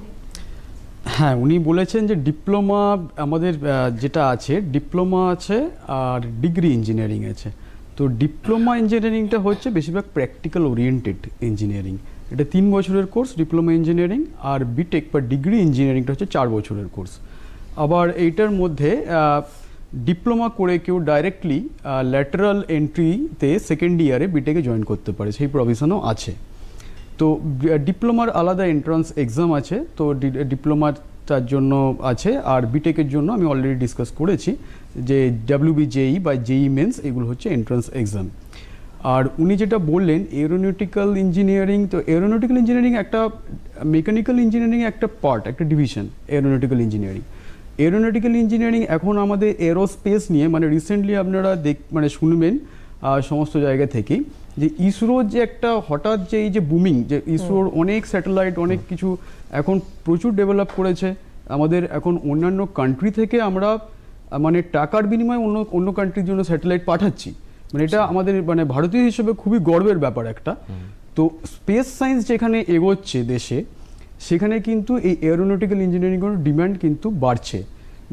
হ্যাঁ, উনি বলেছেন যে ডিপ্লোমা আমাদের যেটা আছে, ডিপ্লোমা আছে আর ডিগ্রি ইঞ্জিনিয়ারিং আছে। তো ডিপ্লোমা ইঞ্জিনিয়ারিংটা হচ্ছে বেশিরভাগ প্র্যাকটিক্যাল ওরিয়েন্টেড ইঞ্জিনিয়ারিং, এটা 3 বছরের কোর্স ডিপ্লোমা ইঞ্জিনিয়ারিং, আর বিটেক বা ডিগ্রি ইঞ্জিনিয়ারিংটা হচ্ছে 4 বছরের কোর্স। আবার এইটার মধ্যে ডিপ্লোমা করে কেউ ডাইরেক্টলি ল্যাটারাল এন্ট্রিতে সেকেন্ড ইয়ারে বিটেকে জয়েন করতে পারে, সেই প্রভিশনও আছে। তো ডিপ্লোমার আলাদা এন্ট্রান্স এক্সাম আছে, তো ডিপ্লোমার তার জন্য আছে, আর বিটেকের জন্য আমি অলরেডি ডিসকাস করেছি যে WBJEE বা জেই মেন্স, এগুলো হচ্ছে এন্ট্রান্স এক্সাম। আর উনি যেটা বললেন এরোনটিক্যাল ইঞ্জিনিয়ারিং, তো এরোনটিক্যাল ইঞ্জিনিয়ারিং একটা মেকানিক্যাল ইঞ্জিনিয়ারিং একটা পার্ট, একটা division aeronautical engineering. Aeronautical engineering এখন আমাদের এরোস্পেস নিয়ে, মানে রিসেন্টলি আপনারা শুনবেন সমস্ত জায়গা থেকেই যে ইসরোর যে একটা হঠাৎ যে এই যে বুমিং, যে ইসরোর অনেক স্যাটেলাইট অনেক কিছু এখন প্রচুর ডেভেলপ করেছে। আমাদের এখন অন্যান্য কান্ট্রি থেকে আমরা মানে টাকার বিনিময়ে অন্য কান্ট্রির জন্য স্যাটেলাইট পাঠাচ্ছি, মানে এটা আমাদের মানে ভারতীয় হিসেবে খুবই গর্বের ব্যাপার একটা। তো স্পেস সায়েন্স যেখানে এগোচ্ছে দেশে, সেখানে কিন্তু এই এরোনটিক্যাল ইঞ্জিনিয়ারিংয়ের ডিমান্ড কিন্তু বাড়ছে।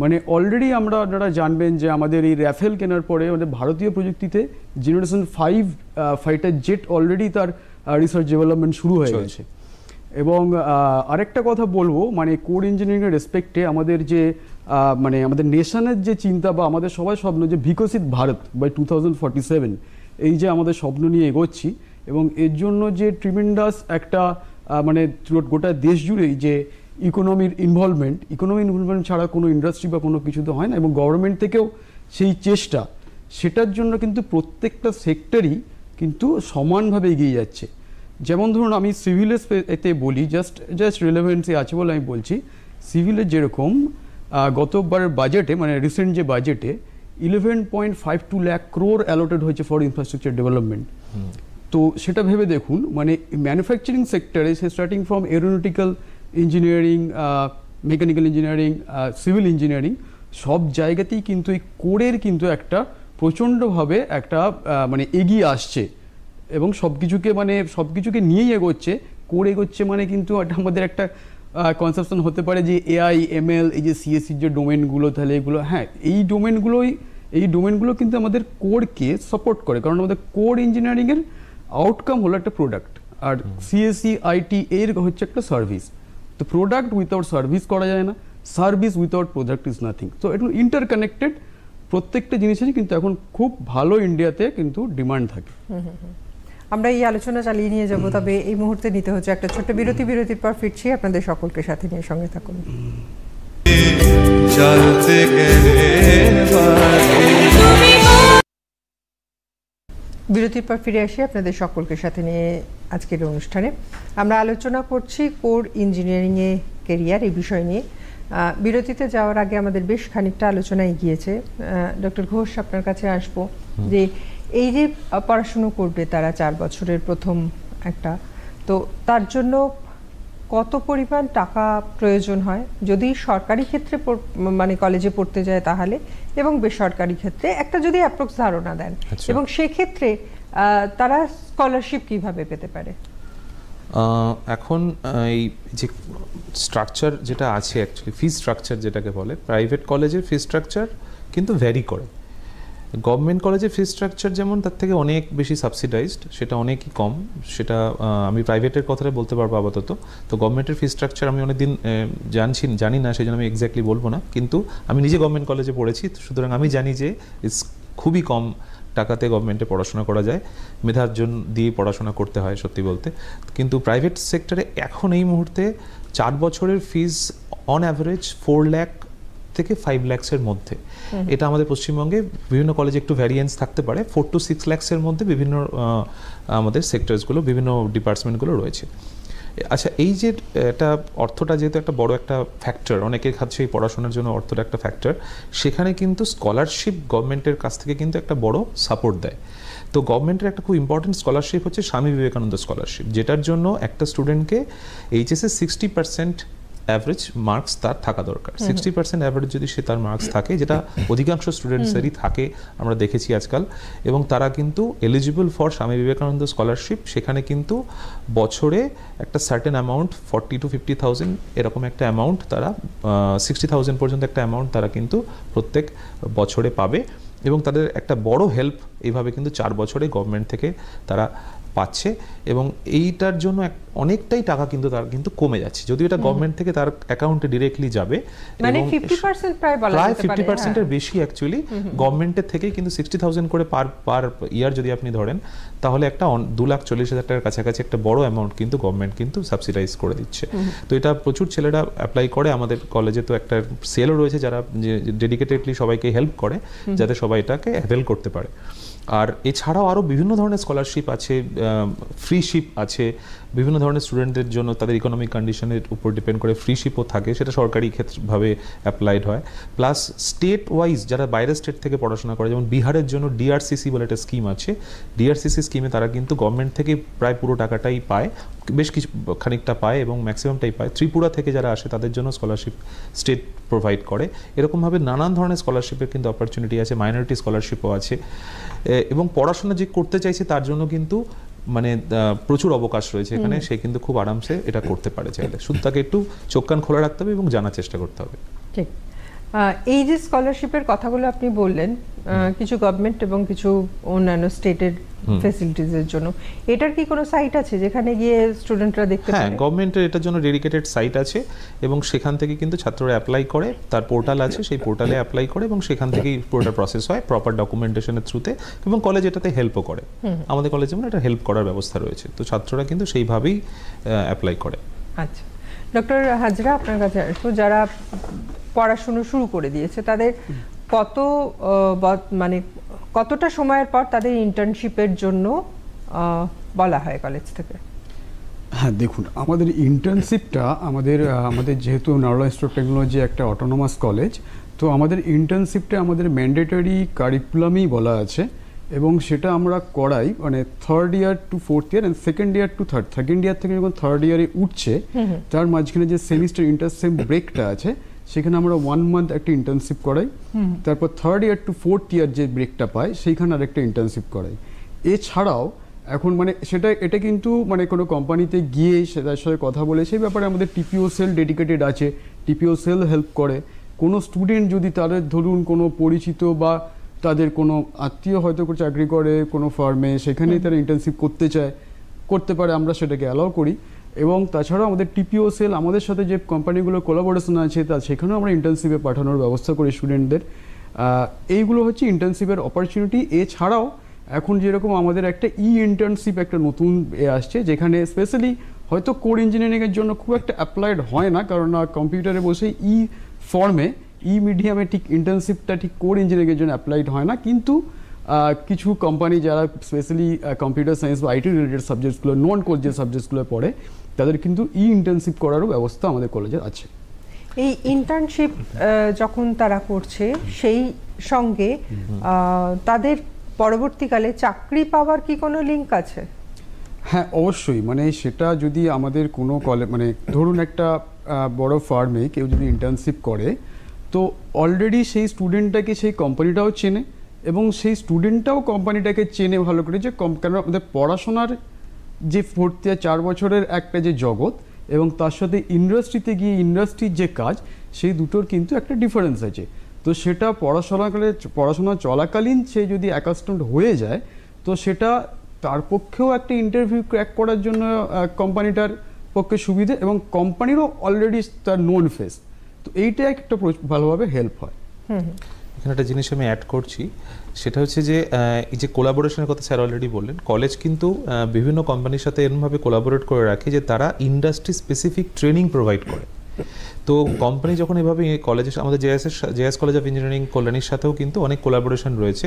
মানে অলরেডি আপনারা জানবেন যে আমাদের এই রাফেল কেনার পরে আমাদের ভারতীয় প্রযুক্তিতে জেনারেশন 5 ফাইটার জেট অলরেডি তার রিসার্চ ডেভেলপমেন্ট শুরু হয়ে গেছে। এবং আরেকটা কথা বলবো, মানে কোর ইঞ্জিনিয়ারিংয়ের রেসপেক্টে আমাদের যে মানে আমাদের নেশনের যে চিন্তা বা আমাদের সবাই স্বপ্ন যে বিকশিত ভারত বাই 2047, এই যে আমাদের স্বপ্ন নিয়ে এগোচ্ছি, এবং এর জন্য যে ট্রিমেন্ডাস একটা মানে গোটা দেশ জুড়েই যে ইকোনমির ইনভলভমেন্ট ছাড়া কোনো ইন্ডাস্ট্রি বা কোনো কিছু তো হয় না, এবং গভর্নমেন্ট থেকেও সেই চেষ্টা, সেটার জন্য কিন্তু প্রত্যেকটা সেক্টরই কিন্তু সমানভাবে এগিয়ে যাচ্ছে। যেমন ধরুন আমি সিভিলের এতে বলি, জাস্ট রিলেভেন্সি আছে বলে আমি বলছি, সিভিলের যেরকম গতবারের বাজেটে মানে রিসেন্ট যে বাজেটে 11.52 লাখ crore অ্যালোটেড হয়েছে ফর ইনফ্রাস্ট্রাকচার ডেভেলপমেন্ট। তো সেটা ভেবে দেখুন, মানে ম্যানুফ্যাকচারিং সেক্টরে say starting from aeronautical engineering, mechanical engineering, civil engineering, সব জায়গাতেই কিন্তু এই কোরের কিন্তু একটা প্রচণ্ডভাবে একটা মানে এগিয়ে আসছে, এবং সব কিছুকে নিয়েই এগোচ্ছে। কোর এগোচ্ছে মানে কিন্তু আমাদের একটা কনসেপশন হতে পারে যে এআই, এমএল, এই যে সিএসসির যে ডোমেনগুলো, তাহলে এগুলো হ্যাঁ এই ডোমেনগুলো কিন্তু আমাদের কোরকে সাপোর্ট করে, কারণ আমাদের কোর ইঞ্জিনিয়ারিংয়ের আউটকাম হলো একটা প্রোডাক্ট, আর সিএসসি, আইটি এর হচ্ছে একটা সার্ভিস। তো প্রোডাক্ট উইথাউট সার্ভিস করা যায় না, service without product is nothing. তো এটা ইন্টারকানেক্টেড, প্রত্যেকটা জিনিসেরই কিন্তু এখন খুব ভালো ইন্ডিয়াতে কিন্তু ডিমান্ড থাকে। আমরা এই আলোচনা চালিয়ে নিয়ে যাব, তবে এই মুহূর্তে নিতে হচ্ছে একটা ছোট্ট বিরতির পর ফিরছি আপনাদের সকলকে সাথে নিয়ে, সঙ্গে থাকুন। বিরতির পর ফিরে আসি আপনাদের সকলকে সাথে নিয়ে আজকের অনুষ্ঠানে। আমরা আলোচনা করছি কোর ইঞ্জিনিয়ারিংয়ে কেরিয়ার, এই বিষয় নিয়ে। বিরতিতে যাওয়ার আগে আমাদের বেশ খানিকটা আলোচনা এগিয়েছে। ডক্টর ঘোষ, আপনার কাছে আসবো যে এই যে পড়াশুনো করবে তারা 4 বছরের প্রথম একটা, তো তার জন্য কত পরিমাণ টাকা প্রয়োজন হয় যদি সরকারি ক্ষেত্রে মানে কলেজে পড়তে যায় তাহলে, এবং বেসরকারি ক্ষেত্রে একটা যদি অ্যাপ্রক্স ধারণা দেন, এবং সেক্ষেত্রে তারা স্কলারশিপ কিভাবে পেতে পারে? এখন এই যে স্ট্রাকচার যেটা আছে, অ্যাকচুয়ালি ফি স্ট্রাকচার যেটাকে বলে, প্রাইভেট কলেজের ফি স্ট্রাকচার কিন্তু ভ্যারি করে। গভর্নমেন্ট কলেজের ফি স্ট্রাকচার যেমন তার থেকে অনেক বেশি সাবসিডাইজড, সেটা অনেকই কম, সেটা আমি প্রাইভেটের কথাটা বলতে পারবো আপাতত। তো গভর্নমেন্টের ফি স্ট্রাকচার আমি অনেকদিন জানি না, সেই জন্য আমি এক্স্যাক্টলি বলবো না, কিন্তু আমি নিজে গভর্নমেন্ট কলেজে পড়েছি, সুতরাং আমি জানি যে খুবই কম টাকাতে গভর্নমেন্টে পড়াশোনা করা যায়, মেধার জন্য দিয়ে পড়াশোনা করতে হয় সত্যি বলতে। কিন্তু প্রাইভেট সেক্টরে এখন এই মুহূর্তে 4 বছরের ফিজ অন অ্যাভারেজ 4 লাখ থেকে 5 লাখসের মধ্যে। এটা আমাদের পশ্চিমবঙ্গে বিভিন্ন কলেজে একটু ভ্যারিয়েন্স থাকতে পারে, 4 to 6 লাখসের মধ্যে বিভিন্ন আমাদের সেক্টরসগুলো, বিভিন্ন ডিপার্টমেন্টগুলো রয়েছে। আচ্ছা, এই যে এটা অর্থটা যেহেতু একটা বড় একটা ফ্যাক্টর, অনেকের কাছে এই পড়াশোনার জন্য অর্থটা একটা ফ্যাক্টর, সেখানে কিন্তু স্কলারশিপ গভর্নমেন্টের কাছ থেকে কিন্তু একটা বড় সাপোর্ট দেয়। তো গভর্নমেন্টের একটা খুব ইম্পর্টেন্ট স্কলারশিপ হচ্ছে স্বামী বিবেকানন্দ স্কলারশিপ, যেটার জন্য একটা স্টুডেন্টকে এইচএসে 60% অ্যাভারেজ মার্কস তার থাকা দরকার। 60% অ্যাভারেজ যদি সে তার মার্কস থাকে, যেটা অধিকাংশ স্টুডেন্টসেরই থাকে আমরা দেখেছি আজকাল, এবং তারা কিন্তু eligible for Swami Vivekananda scholarship. সেখানে কিন্তু বছরে একটা সার্টেন অ্যামাউন্ট 40 to 50,000 এরকম একটা অ্যামাউন্ট, তারা 60,000 পর্যন্ত একটা অ্যামাউন্ট তারা কিন্তু প্রত্যেক বছরে পাবে, এবং তাদের একটা বড় হেল্প এইভাবে কিন্তু 4 বছরে গভর্নমেন্ট থেকে তারা পাচ্ছে। এবং এইটার জন্য অনেকটাই টাকা কিন্তু তার কিন্তু কমে যাচ্ছে, যদিও এটা গভর্নমেন্ট থেকে তার অ্যাকাউন্টে ডিরেক্টলি যাবে, মানে 50% প্রায় 50% এর বেশি অ্যাকচুয়ালি গভর্নমেন্টের থেকে কিন্তু 60,000 করে পার ইয়ার যদি আপনি ধরেন, তাহলে একটা 2,40,000 টাকার কাছাকাছি একটা বড় অ্যামাউন্ট কিন্তু গভর্নমেন্ট কিন্তু সাবসিডাইজ করে দিচ্ছে। তো এটা প্রচুর ছেলেরা অ্যাপ্লাই করে। আমাদের কলেজে তো একটা সেলও রয়েছে যারা ডেডিকেটেডলি সবাইকে হেল্প করে যাতে সবাই এটাকে অ্যাভেল করতে পারে। আর এছাড়াও আরও বিভিন্ন ধরনের স্কলারশিপ আছে, ফ্রিশিপ আছে, বিভিন্ন ধরনের স্টুডেন্টদের জন্য তাদের ইকোনমিক কন্ডিশনের উপর ডিপেন্ড করে ফ্রিশিপও থাকে, সেটা সরকারি ক্ষেত্রভাবে অ্যাপ্লাইড হয়। প্লাস স্টেট ওয়াইজ যারা বাইরের স্টেট থেকে পড়াশোনা করে, যেমন বিহারের জন্য ডিআরসিসি বলে একটা স্কিম আছে, ডিআরসিসি স্কিমে তারা কিন্তু গভর্নমেন্ট থেকে প্রায় পুরো টাকাটাই পায়, বেশ কিছু খানিকটা পায় এবং ম্যাক্সিমামটাই পায়। ত্রিপুরা থেকে যারা আসে তাদের জন্য স্কলারশিপ স্টেট প্রোভাইড করে। এরকমভাবে নানান ধরনের স্কলারশিপের কিন্তু অপরচুনিটি আছে, মাইনরিটি স্কলারশিপও আছে, এবং পড়াশোনা যে করতে চাইছে তার জন্য কিন্তু মানে প্রচুর অবকাশ রয়েছে এখানে, সে কিন্তু খুব আরামসে এটা করতে পারে চাইলে, শুধু তাকে একটু চোখ কান খোলা রাখতে হবে এবং জানার চেষ্টা করতে হবে। ঠিক। এই যে স্কলারশিপের কথাগুলো আপনি বললেন, কিছু গভর্নমেন্ট এবং কিছু অন্যান্য স্টেটের ফ্যাসিলিটিজের জন্য, এটার কি কোনো সাইট আছে যেখানে গিয়ে স্টুডেন্টরা দেখতে পারে? হ্যাঁ, গভর্নমেন্টের এটার জন্য ডেডিকেটেড সাইট আছে এবং সেখান থেকে কিন্তু ছাত্ররা অ্যাপ্লাই করে, তার পোর্টাল আছে, সেই পোর্টালে অ্যাপ্লাই করে এবং সেখান থেকেই পুরোটা প্রসেস হয় প্রপার ডকুমেন্টেশনের থ্রুতে, এবং কলেজ এটাতে হেল্পও করে। আমাদের কলেজে যেমন এটা হেল্প করার ব্যবস্থা রয়েছে, তো ছাত্ররা কিন্তু সেইভাবেই অ্যাপ্লাই করে। আচ্ছা, ডক্টর হাজরা, আপনার কাছে আসবো। যারা পড়াশুনো শুরু করে দিয়েছে তাদের মানে কতটা সময়ের পর তাদের ইন্টার্নশিপের জন্য বলা হয় কলেজ থেকে? হ্যাঁ, দেখুন, আমাদের ইন্টার্নশিপটা আমাদের যেহেতু নারোলা ইনস্টিটিউট অফ টেকনোলজি একটা অটোনোমাস কলেজ, তো আমাদের ইন্টার্নশিপটা আমাদের ম্যান্ডেটরি কারিকুলামেই বলা আছে, এবং সেটা আমরা করাই মানে 3rd year to 4th year and 2nd year to 3rd। 2nd year থেকে যখন 3rd ইয়ারে উঠছে, তার মাঝখানে যে সেমিস্টার ইন্টারসেম ব্রেকটা আছে, সেখানে আমরা 1 মান্থ একটা ইন্টার্নশিপ করাই। তারপর 3rd ইয়ার টু 4th ইয়ার যে ব্রেকটা পায়, সেইখানে আরেকটা ইন্টার্নশিপ করাই। এছাড়াও এখন মানে এটা কিন্তু মানে কোনো কোম্পানিতে গিয়ে তার সাথে কথা বলে সেই ব্যাপারে আমাদের টিপিও সেল ডেডিকেটেড আছে, টিপিও সেল হেল্প করে। কোনো স্টুডেন্ট যদি তাদের ধরুন কোনো পরিচিত বা তাদের কোনো আত্মীয় হয়তো চাকরি করে কোনো ফার্মে, সেখানেই তারা ইন্টার্নশিপ করতে চায়, করতে পারে, আমরা সেটাকে অ্যালাউ করি। এবং তাছাড়াও আমাদের টিপিও সেল আমাদের সাথে যে কোম্পানিগুলো কোলাবোরেশন আছে, সেখানেও আমরা ইন্টার্নশিপে পাঠানোর ব্যবস্থা করি স্টুডেন্টদের। এইগুলো হচ্ছে ইন্টার্নশিপের অপরচুনিটি। এছাড়াও এখন যেরকম আমাদের একটা ইন্টার্নশিপ একটা নতুন আসছে, যেখানে স্পেশালি হয়তো কোর ইঞ্জিনিয়ারিংয়ের জন্য খুব একটা অ্যাপ্লাইড হয় না, কারণ কম্পিউটারে বসে ফর্মে মিডিয়ামে ঠিক ইন্টার্নশিপটা ঠিক কোর ইঞ্জিনিয়ারিংয়ের জন্য অ্যাপ্লাইড হয় না। কিন্তু কিছু কোম্পানি যারা স্পেশালি কম্পিউটার সায়েন্স বা আইটি রিলেটেড সাবজেক্টসগুলো, নন কোর যে সাবজেক্টসগুলো পড়ে, তাদের কিন্তু ইন্টার্নশিপ করারও ব্যবস্থা আমাদের কলেজে আছে। এই ইন্টার্নশিপ যখন তারা করছে, সেই সঙ্গে তাদের পরবর্তীকালে চাকরি পাওয়ার কি কোনো লিঙ্ক আছে? হ্যাঁ, অবশ্যই। মানে সেটা যদি আমাদের কোনো মানে ধরুন একটা বড় ফার্মে কেউ যদি ইন্টার্নশিপ করে, তো অলরেডি সেই স্টুডেন্টটাকে সেই কোম্পানিটাও চেনে এবং সেই স্টুডেন্টটাও কোম্পানিটাকে চেনে ভালো করে। যে কারণ আমাদের পড়াশোনার যে 4th ইয়ার 4 বছরের একটা যে জগৎ, এবং তার সাথে ইন্ডাস্ট্রিতে গিয়ে ইন্ডাস্ট্রির যে কাজ, সেই দুটোর কিন্তু একটা ডিফারেন্স আছে। তো সেটা পড়াশোনা চলাকালীন সে যদি অ্যাকাস্টমড হয়ে যায়, তো সেটা তার পক্ষেও একটা ইন্টারভিউ ক্র্যাক করার জন্য কোম্পানিটার পক্ষে সুবিধে, এবং কোম্পানিরও অলরেডি তার নোন ফেস। তো এইটা একটা ভালোভাবে হেল্প হয়। এখানে একটা জিনিস আমি অ্যাড করছি, সেটা হচ্ছে যে এই যে কোলাবোরেশনের কথা স্যার অলরেডি বললেন, কলেজ কিন্তু বিভিন্ন কোম্পানির সাথে এরকমভাবে কোলাবোরেট করে রাখে যে তারা ইন্ডাস্ট্রি স্পেসিফিক ট্রেনিং প্রোভাইড করে। তো কোম্পানি যখন এভাবে কলেজে, আমাদের জেএস কলেজ অফ ইঞ্জিনিয়ারিং কল্যাণীর সাথেও কিন্তু অনেক কোলাবোরেশন রয়েছে।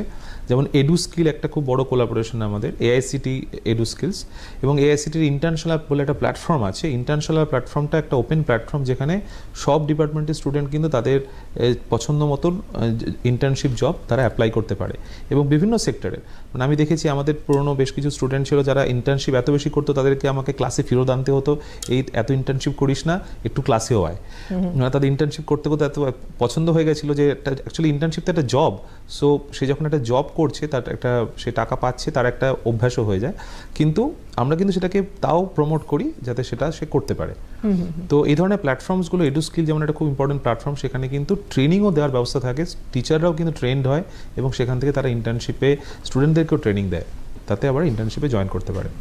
যেমন এডু স্কিল একটা খুব বড় কোলাবোরেশন আমাদের, এআইসিটি এডু স্কিলস, এবং এআইসিটির ইন্টার্নশালা বলে একটা প্ল্যাটফর্ম আছে। ইন্টার্নশালা প্ল্যাটফর্মটা একটা ওপেন প্ল্যাটফর্ম, যেখানে সব ডিপার্টমেন্টের স্টুডেন্ট কিন্তু তাদের পছন্দ মতন ইন্টার্নশিপ জব তারা অ্যাপ্লাই করতে পারে, এবং বিভিন্ন সেক্টরের। মানে আমি দেখেছি আমাদের পুরনো বেশ কিছু স্টুডেন্ট ছিল যারা ইন্টার্নশিপ এত বেশি করতো, তাদেরকে আমাকে ক্লাসে ফেরত আনতে হতো, এই এত ইন্টার্নশিপ করিস না, একটু ক্লাসেও আয়। তাদের ইন্টার্নশিপ করতে করতে এত পছন্দ হয়ে গেছিলো যে অ্যাকচুয়ালি ইন্টার্নশিপ তো একটা জব, সো সে যখন একটা জব করছে, তার একটা সে টাকা পাচ্ছে, তার একটা অভ্যাসও হয়ে যায়। কিন্তু আমরা কিন্তু সেটাকে তাও প্রমোট করি যাতে সেটা সে করতে পারে। তো এই ধরনের প্ল্যাটফর্মসগুলো, এডু স্কিল যেমন একটা খুব ইম্পর্টেন্ট প্ল্যাটফর্ম, সেখানে কিন্তু ট্রেনিংও দেওয়ার ব্যবস্থা থাকে, টিচাররাও কিন্তু ট্রেন্ড হয়, এবং সেখান থেকে তারা ইন্টার্নশিপে স্টুডেন্টদেরকেও ট্রেনিং দেয়, তাতে আবার ইন্টার্নশিপে জয়েন করতে পারে।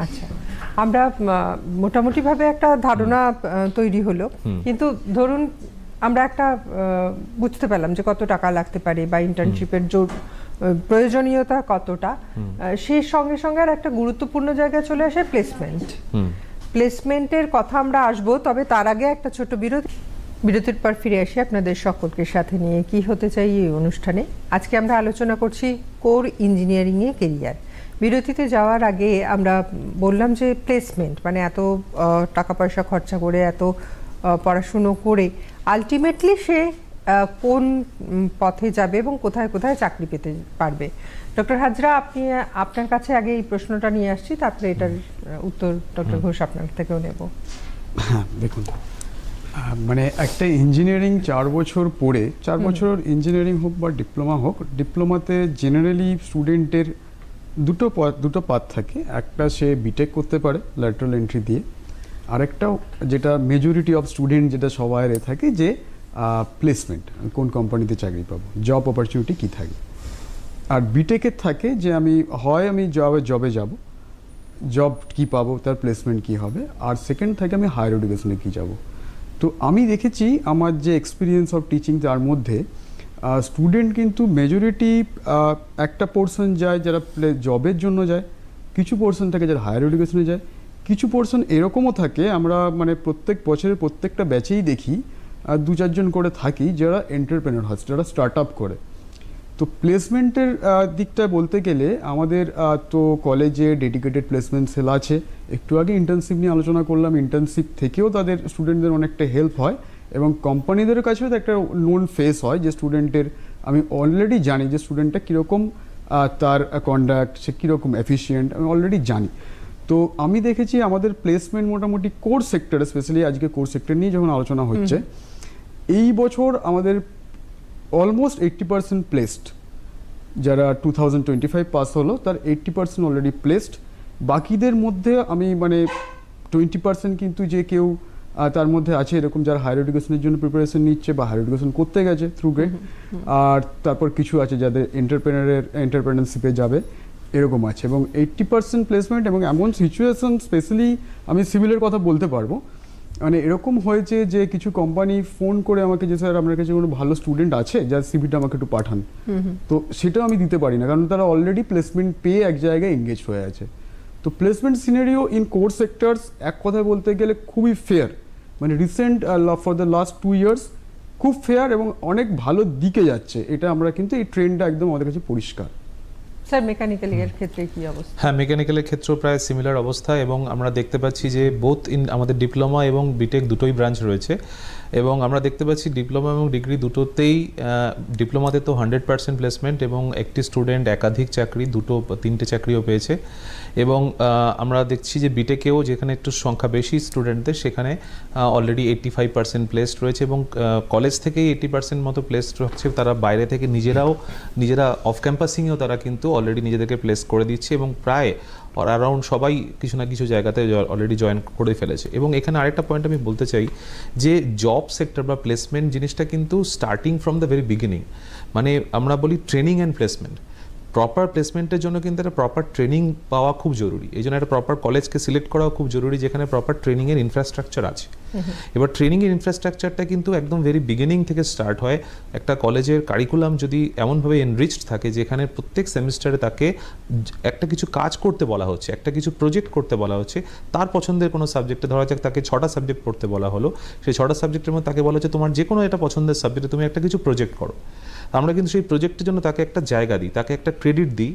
আচ্ছা, আমরা মোটামুটিভাবে একটা ধারণা তৈরি হলো, কিন্তু ধরুন আমরা একটা বুঝতে পেলাম যে কত টাকা লাগতে পারে বা ইন্টার্নশিপের প্রয়োজনীয়তা কতটা, সেই সঙ্গে সঙ্গে আর একটা গুরুত্বপূর্ণ জায়গায় চলে আসে প্লেসমেন্টের কথা আমরা আসবো। তবে তার আগে একটা ছোট বিরতির পর ফিরে আসি আপনাদের সকলকে সাথে নিয়ে। কি হতে চাই এই অনুষ্ঠানে আজকে আমরা আলোচনা করছি কোর ইঞ্জিনিয়ারিংয়ে কেরিয়ার। বিরতিতে যাওয়ার আগে আমরা বললাম যে প্লেসমেন্ট মানে এত টাকা পয়সা খরচা করে, এত পড়াশুনো করে আলটিমেটলি সে কোন পথে যাবে এবং কোথায় কোথায় চাকরি পেতে পারবে। ডক্টর হাজরা, আপনার কাছে আগে এই প্রশ্নটা নিয়ে আসছি, তারপরে এটার উত্তর ডক্টর ঘোষ আপনার থেকেও নেব। হ্যাঁ, দেখুন, মানে একটা ইঞ্জিনিয়ারিং 4 বছর পড়ে, 4 বছর ইঞ্জিনিয়ারিং হোক বা ডিপ্লোমা হোক, ডিপ্লোমাতে জেনারেলি স্টুডেন্টের দুটো পাথ থাকে। একটা সে বিটেক করতে পারে ল্যাটারাল এন্ট্রি দিয়ে, আরেকটাও যেটা মেজরিটি অফ স্টুডেন্ট যেটা সবাই থাকে, যে প্লেসমেন্ট, কোন কোম্পানিতে চাকরি পাবো, জব অপরচুনিটি কী থাকে। আর বিটেকের থাকে যে আমি জবে যাব, জব কী পাবো, তার প্লেসমেন্ট কী হবে, আর সেকেন্ড থাকে আমি হায়ার এডুকেশনে কী যাব। তো আমি দেখেছি আমার যে এক্সপিরিয়েন্স অফ টিচিং তার মধ্যে স্টুডেন্ট কিন্তু মেজরিটি একটা পোর্শন যায় যারা জবের জন্য যায়, কিছু পোর্শন থাকে যারা হায়ার এডুকেশনে যায়, কিছু পোর্শন এরকমও থাকে আমরা মানে প্রত্যেক বছরের প্রত্যেকটা ব্যাচেই দেখি 2-4 জন করে থাকি যারা এন্টারপ্রেনার হয়, যারা স্টার্ট আপ করে। তো প্লেসমেন্টের দিকটা বলতে গেলে আমাদের তো কলেজে ডেডিকেটেড প্লেসমেন্ট সেল আছে। একটু আগে ইন্টার্নশিপ নিয়ে আলোচনা করলাম, ইন্টার্নশিপ থেকেও তাদের স্টুডেন্টদের অনেকটা হেল্প হয় এবং কোম্পানিদের কাছেও তো একটা নোন ফেস হয় যে স্টুডেন্টের, আমি অলরেডি জানি যে স্টুডেন্টটা কীরকম, তার কন্ডাক্ট, সে কীরকম এফিশিয়েন্ট, আমি অলরেডি জানি। তো আমি দেখেছি আমাদের প্লেসমেন্ট মোটামুটি কোর সেক্টরে, স্পেশালি আজকে কোর সেক্টর নিয়ে যখন আলোচনা হচ্ছে, এই বছর আমাদের অলমোস্ট 80% প্লেসড। যারা 2025 পাস হলো তার 80% অলরেডি প্লেসড। বাকিদের মধ্যে আমি মানে 20% কিন্তু যে কেউ তার মধ্যে আছে এরকম যারা হায়ার এডুকেশনের জন্য প্রিপারেশন নিচ্ছে বা হায়ার এডুকেশন করতে গেছে থ্রু গ্রেড, আর তারপর কিছু আছে যাদের এন্টারপ্রেনারশিপে যাবে, এরকম আছে। এবং 80% প্লেসমেন্ট, এবং এমন সিচুয়েশন স্পেশালি আমি সিভিলের কথা বলতে পারবো, মানে এরকম হয়েছে যে কিছু কোম্পানি ফোন করে আমাকে যে স্যার আপনার কাছে কোনো ভালো স্টুডেন্ট আছে যার সিভিটা আমাকে একটু পাঠান, তো সেটাও আমি দিতে পারি না কারণ তারা অলরেডি প্লেসমেন্ট পেয়ে এক জায়গায় এঙ্গেজ হয়ে আছে। তো placement scenario in core sectors এক কথায় বলতে গেলে খুবই ফেয়ার, মানে recent for the last 2 years খুব ফেয়ার এবং অনেক ভালো দিকে যাচ্ছে। এটা আমরা কিন্তু এই ট্রেন্ডটা একদম আমাদের কাছে পরিষ্কার। স্যার মেকানিক্যাল এর ক্ষেত্রে কি অবস্থা? হ্যাঁ, মেকানিক্যালের ক্ষেত্রেও প্রায় সিমিলার অবস্থা, এবং আমরা দেখতে পাচ্ছি যে বোথ ইন আমাদের ডিপ্লোমা এবং বিটেক দুটোই ব্রাঞ্চ রয়েছে, এবং আমরা দেখতে পাচ্ছি ডিপ্লোমা এবং ডিগ্রি দুটোতেই, ডিপ্লোমাতে তো 100% প্লেসমেন্ট এবং একটি স্টুডেন্ট একাধিক চাকরি, 2-3টে চাকরিও পেয়েছে, এবং আমরা দেখছি যে বিটেকেও যেখানে একটু সংখ্যা বেশি স্টুডেন্টদের সেখানে অলরেডি 85% প্লেসড রয়েছে, এবং কলেজ থেকেই 80% মতো প্লেসড হচ্ছে। তারা বাইরে থেকে নিজেরা অফ ক্যাম্পাসিংয়েও তারা কিন্তু অলরেডি নিজেদেরকে প্লেস করে দিচ্ছে, এবং প্রায় অ্যারাউন্ড সবাই কিছু না কিছু জায়গাতে অলরেডি জয়েন করে ফেলেছে। এবং এখানে আরেকটা পয়েন্ট আমি বলতে চাই যে জব সেক্টর বা প্লেসমেন্ট জিনিসটা কিন্তু starting from the very beginning, মানে আমরা বলি ট্রেনিং অ্যান্ড প্লেসমেন্ট। প্রপার প্লেসমেন্টের জন্য কিন্তু একটা প্রপার ট্রেনিং পাওয়া খুব জরুরি, এই জন্য একটা প্রপার কলেজকে সিলেক্ট করাও খুব জরুরি যেখানে প্রপার ট্রেনিংয়ের ইনফ্রাস্ট্রাকচার আছে। এবার ট্রেনিংয়ের ইনফ্রাস্ট্রাকচারটা কিন্তু একদম ভেরি বিগিনিং থেকে স্টার্ট হয়। একটা কলেজের কারিকুলাম যদি এমনভাবে এনরিচড থাকে যেখানে প্রত্যেক সেমিস্টারে তাকে একটা কিছু কাজ করতে বলা হচ্ছে, একটা কিছু প্রজেক্ট করতে বলা হচ্ছে, তার পছন্দের কোনো সাবজেক্টে, ধরা যাক তাকে 6টা সাবজেক্ট পড়তে বলা হলো, সেই 6টা সাবজেক্টের মধ্যে তাকে বলা হচ্ছে তোমার যে কোনো একটা পছন্দের সাবজেক্টে তুমি একটা কিছু প্রজেক্ট করো। আমরা কিন্তু সেই প্রজেক্টের জন্য তাকে একটা জায়গা দিই, তাকে একটা ক্রেডিট দিই।